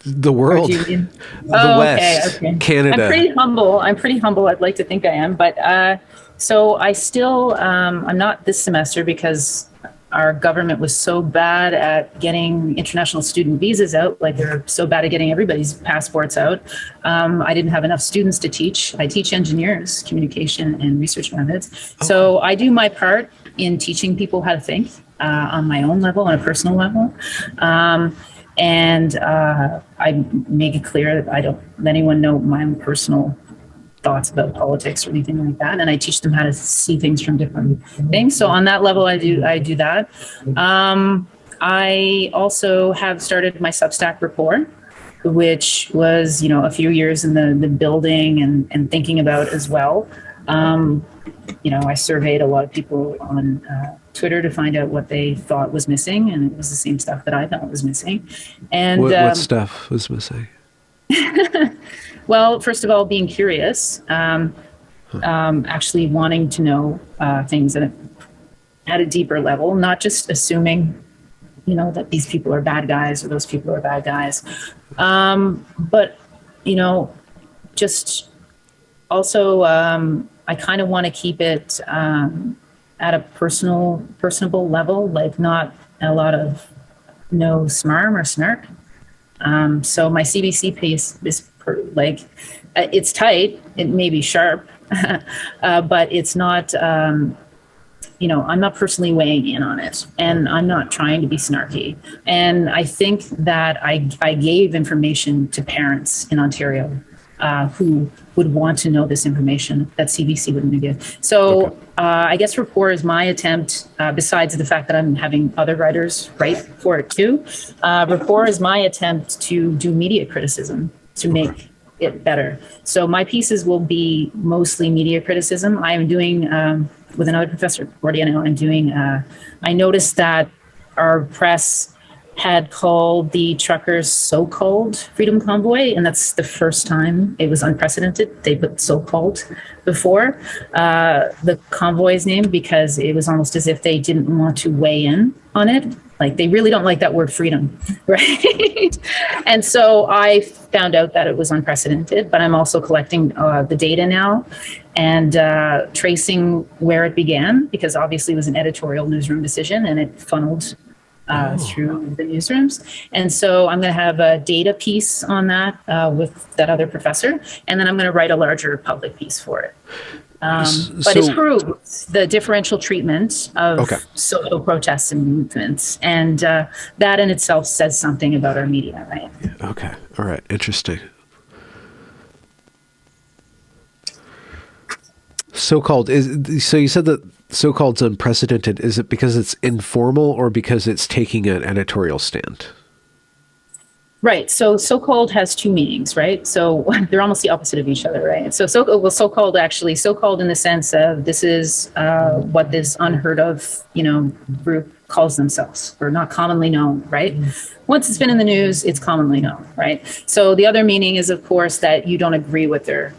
The world, the West, okay. Canada. I'm pretty humble. I'd like to think I am, but so I still I'm not this semester because our government was so bad at getting international student visas out. Like they're so bad at getting everybody's passports out. I didn't have enough students to teach. I teach engineers, communication and research methods. Oh. So I do my part in teaching people how to think on my own level, on a personal level. And I make it clear that I don't let anyone know my own personal thoughts about politics or anything like that. And I teach them how to see things from different things. So on that level, I do that. I also have started my Substack Rapport, which was, a few years in the building and thinking about as well. I surveyed a lot of people on Twitter to find out what they thought was missing, and it was the same stuff that I thought was missing. And what stuff was missing? well, first of all, being curious, actually wanting to know things at a deeper level, not just assuming, that these people are bad guys or those people are bad guys, but just also I kind of want to keep it at a personable level, like not a lot of no smarm or snark. So my CBC piece is it's tight. It may be sharp, but it's not. I'm not personally weighing in on it, and I'm not trying to be snarky. And I think that I gave information to parents in Ontario who would want to know this information that CBC wouldn't give. So okay. I guess Rapport is my attempt, besides the fact that I'm having other writers write for it too. Rapport is my attempt to do media criticism to make it better. So my pieces will be mostly media criticism. I am doing, with another professor, Gordiano, I'm doing, I noticed that our press had called the truckers so-called freedom convoy, and that's the first time. It was unprecedented. They put so-called before the convoy's name because it was almost as if they didn't want to weigh in on it. Like they really don't like that word freedom, right? And so I found out that it was unprecedented, but I'm also collecting the data now and tracing where it began, because obviously it was an editorial newsroom decision and it funneled through the newsrooms. And so I'm going to have a data piece on that with that other professor, and then I'm going to write a larger public piece for it. But it proves the differential treatment of social protests and movements. And that in itself says something about our media, right? Okay. All right. Interesting. So-called so you said that so-called's unprecedented. Is it because it's informal or because it's taking an editorial stand? Right. So-called has two meanings, right? So they're almost the opposite of each other, right? So-called actually, so-called in the sense of this is what this unheard of, group calls themselves, or not commonly known, right? Once it's been in the news, it's commonly known, right? So the other meaning is, of course, that you don't agree with their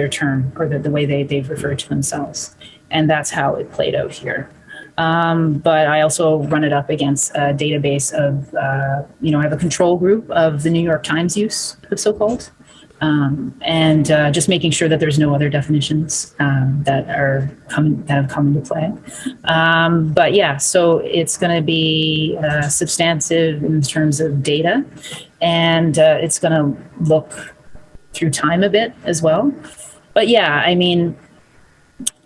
term or the way they've referred to themselves. And that's how it played out here. But I also run it up against a database of, I have a control group of the New York Times use of so-called, and just making sure that there's no other definitions that have come into play. But yeah, so it's going to be substantive in terms of data, and it's going to look through time a bit as well. But yeah, I mean,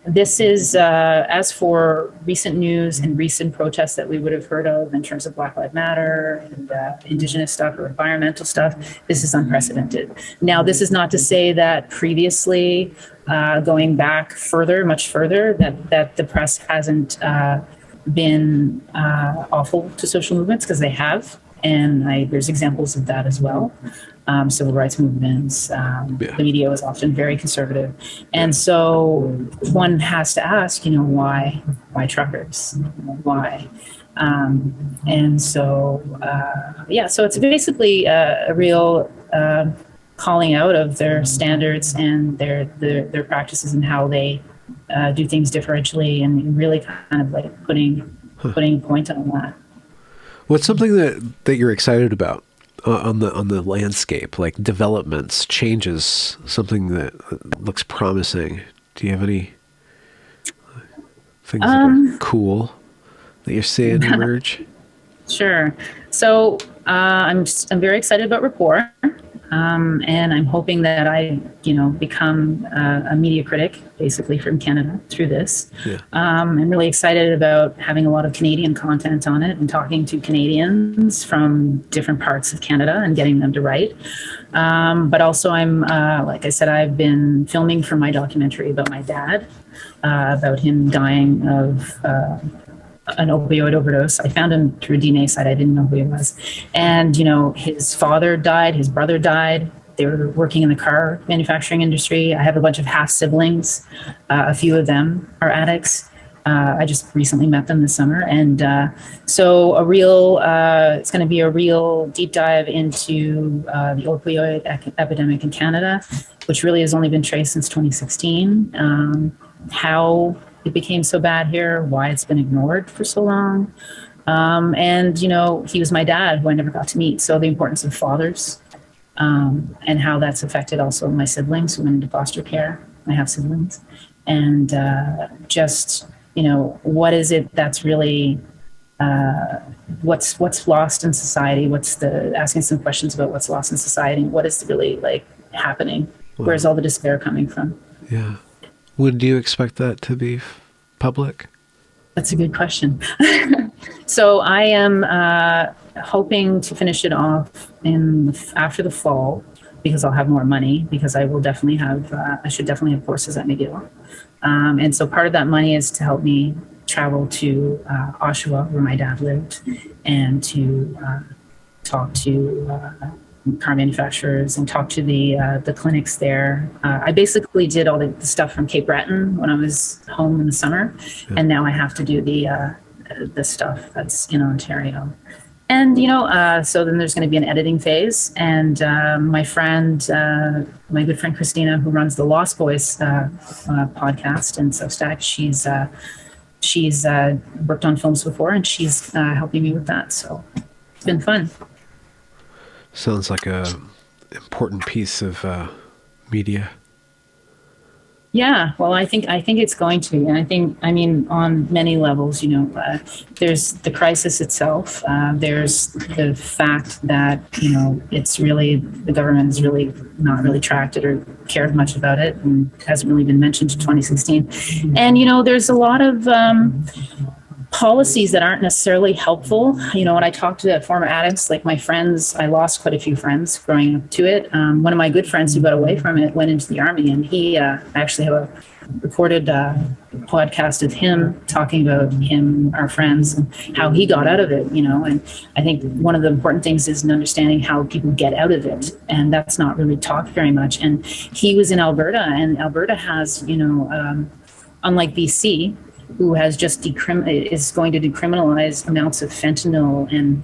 this is, as for recent news and recent protests that we would have heard of in terms of Black Lives Matter and Indigenous stuff or environmental stuff, this is unprecedented. Now, this is not to say that previously, going back further, much further, that the press hasn't been awful to social movements, because they have. And there's examples of that as well. Civil rights movements, the media is often very conservative. And so one has to ask, why truckers? Why? And so, so it's basically a real calling out of their standards and their practices and how they do things differentially, and really kind of like putting a point on that. What's something that you're excited about on the landscape, like developments, changes, something that looks promising? Do you have any things that are cool that you're seeing emerge? Sure. So I'm very excited about Rapport, and I'm hoping that I become a media critic, basically, from Canada through this. Yeah. I'm really excited about having a lot of Canadian content on it and talking to Canadians from different parts of Canada and getting them to write. But also I'm, like I said, I've been filming for my documentary about my dad, about him dying of an opioid overdose. I found him through a DNA site. I didn't know who he was. And, his father died, his brother died. They were working in the car manufacturing industry. I have a bunch of half siblings. A few of them are addicts. I just recently met them this summer. And so it's going to be a real deep dive into the opioid epidemic in Canada, which really has only been traced since 2016. How it became so bad here, why it's been ignored for so long. And, he was my dad who I never got to meet. So the importance of fathers and how that's affected also my siblings who went into foster care. I have siblings. And what is it that's really what's lost in society? Asking some questions about what's lost in society and what is really like happening? Where's all the despair coming from? Yeah. Would you expect that to be public? That's a good question. So I am hoping to finish it off after the fall, because I'll have more money, because I will definitely I should definitely have courses at McGill. And so part of that money is to help me travel to Oshawa, where my dad lived, and to talk to car manufacturers and talk to the clinics there. I basically did all the stuff from Cape Breton when I was home in the summer, and now I have to do the stuff that's in Ontario. And so then there's going to be an editing phase, and my good friend Christina, who runs the Lost Boys podcast and Substack, she's worked on films before, and she's helping me with that. So it's been fun. Sounds like a important piece of media. Yeah, well, I think it's going to be, and I mean, on many levels, there's the crisis itself. There's the fact that it's really, the government has really not really tracked it or cared much about it, and hasn't really been mentioned to 2016. And there's a lot of policies that aren't necessarily helpful. When I talk to former addicts, like my friends, I lost quite a few friends growing up to it. One of my good friends who got away from it went into the army, and he actually have a recorded podcast of him talking about our friends, and how he got out of it, and I think one of the important things is understanding how people get out of it, and that's not really talked very much. And he was in Alberta, and Alberta has, unlike BC, who has just is going to decriminalize amounts of fentanyl and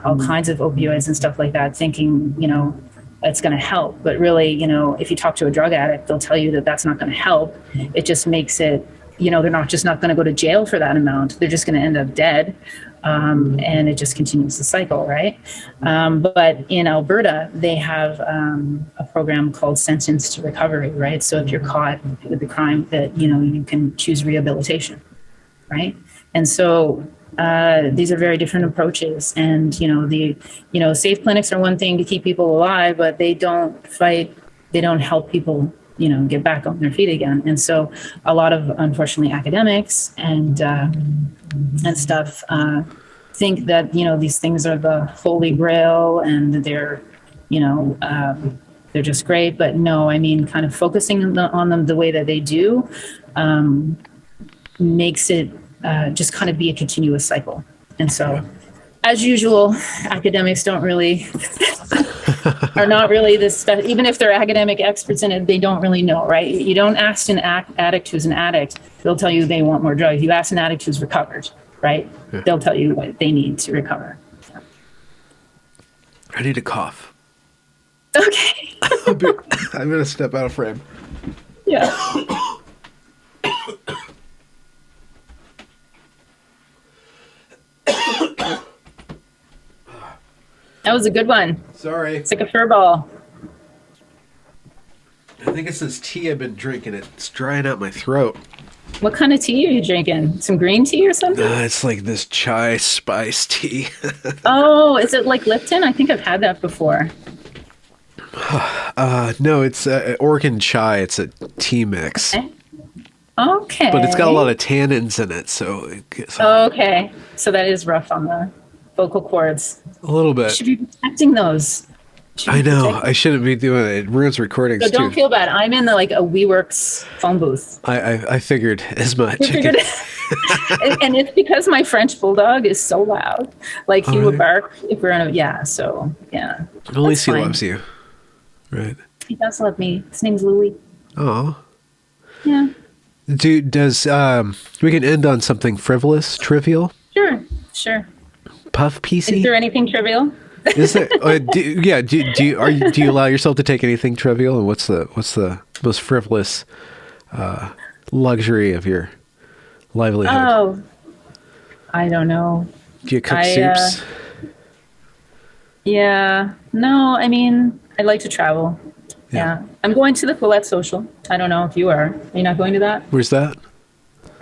all kinds of opioids and stuff like that, thinking, it's going to help. But really, if you talk to a drug addict, they'll tell you that that's not going to help. It just makes it, they're not going to go to jail for that amount. They're just going to end up dead. And it just continues the cycle, right? But in Alberta, they have a program called Sentence to Recovery, right? So if you're caught with the crime, that you can choose rehabilitation, right? And so these are very different approaches. And safe clinics are one thing to keep people alive, but they don't help people get back on their feet again. And so a lot of, unfortunately, academics and stuff think that these things are the holy grail, and they're just great. But no, I mean, kind of focusing on them the way that they do makes it just kind of be a continuous cycle. And so, as usual, academics don't really are not really this, even if they're academic experts in it, they don't really know, right? You don't ask an addict who's an addict, they'll tell you they want more drugs. You ask an addict who's recovered, right? Yeah. They'll tell you what they need to recover. I need a cough. Okay. I'm going to step out of frame. Yeah. That was a good one. Sorry. It's like a fur ball. I think it's this tea I've been drinking. It's drying out my throat. What kind of tea are you drinking? Some green tea or something? It's like this chai spice tea. Oh, is it like Lipton? I think I've had that before. No, it's Oregon chai. It's a tea mix. Okay. But it's got a lot of tannins in it, so... Okay. So that is rough on the vocal cords. A little bit. You should be protecting those. I know. I shouldn't be doing it. It ruins recordings, So don't too. feel bad. I'm in like a WeWorks phone booth. I figured as much. You figured and it's because my French bulldog is so loud. Like he would bark if we're in a, yeah. So yeah. At least he fine. loves you. Right. He does love me. His name's Louis. Oh. Yeah. Does we can end on something frivolous, trivial? Sure. Puff PC? Is there anything trivial? Is there? Do you allow yourself to take anything trivial? And what's the most frivolous luxury of your livelihood? Oh, I don't know. Do you cook soups? Yeah. No, I mean, I like to travel. Yeah. I'm going to the Quillette Social. I don't know if you are. Are you not going to that? Where's that?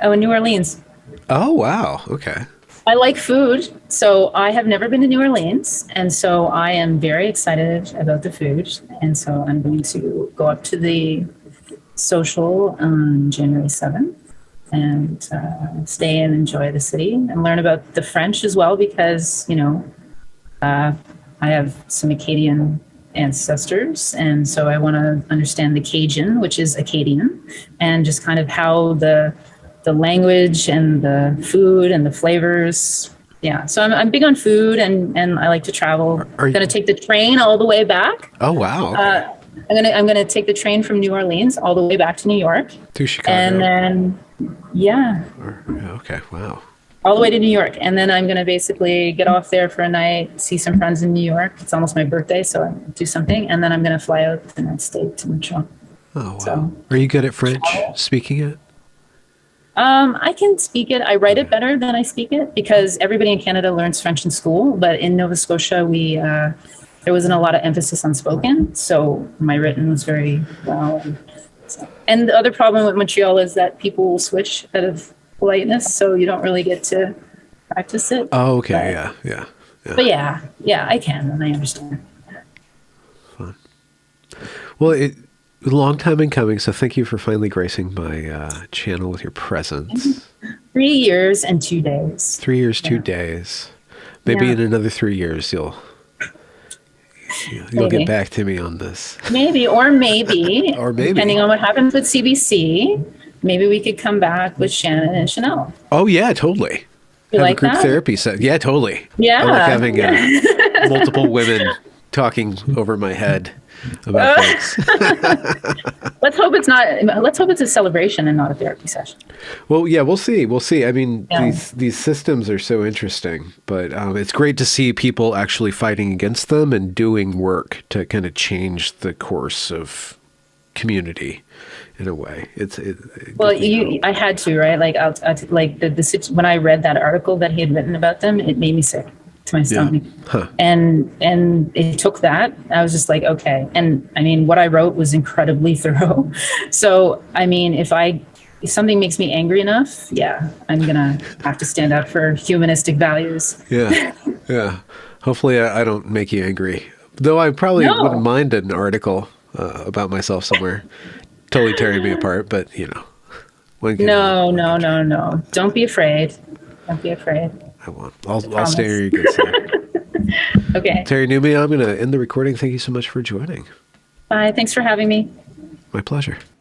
Oh, in New Orleans. Oh, wow. Okay. I like food, so I have never been to New Orleans, and so I am very excited about the food, and so I'm going to go up to the social on January 7th and stay and enjoy the city and learn about the French as well, because, I have some Acadian ancestors, and so I want to understand the Cajun, which is Acadian, and just kind of how the language and the food and the flavors. Yeah. So I'm big on food, and I like to travel. I'm going to take the train all the way back. Oh, wow. I'm going to take the train from New Orleans all the way back to New York. To Chicago. And then, yeah. Okay. Wow. All the way to New York. And then I'm going to basically get off there for a night, see some friends in New York. It's almost my birthday, so I'll do something. And then I'm going to fly out the next day to Montreal. Oh, wow. So, are you good at French, speaking it? I can speak it. I write it better than I speak it, because everybody in Canada learns French in school. But in Nova Scotia, there wasn't a lot of emphasis on spoken. So my written was very well. And the other problem with Montreal is that people will switch out of politeness. So you don't really get to practice it. Oh, okay. But, yeah. But yeah, I can, and I understand. Fun. Well, long time in coming, so thank you for finally gracing my channel with your presence. 3 years and 2 days. 3 years, 2 days. Maybe in another 3 years you'll get back to me on this. Maybe, or maybe, depending on what happens with CBC, maybe we could come back with Shannon and Chanel. Oh yeah, totally. You have like a group that? therapy set. Yeah, totally. Yeah. I like having multiple women talking over my head about things. Let's hope it's a celebration and not a therapy session. Well, yeah, we'll see. I mean, these systems are so interesting, but it's great to see people actually fighting against them and doing work to kind of change the course of community in a way. I had to, right? Like when I read that article that he had written about them, it made me sick to my stomach. Huh. And it took that. I was just like, okay. And I mean, what I wrote was incredibly thorough. So, I mean, if something makes me angry enough, I'm going to have to stand up for humanistic values. Yeah. Yeah. Hopefully I don't make you angry. Though I probably wouldn't mind an article about myself somewhere. Totally tearing me apart, but No. Don't be afraid. Don't be afraid. I won't. I'll stay where you good side. Okay. Terry Newman, I'm going to end the recording. Thank you so much for joining. Bye. Thanks for having me. My pleasure.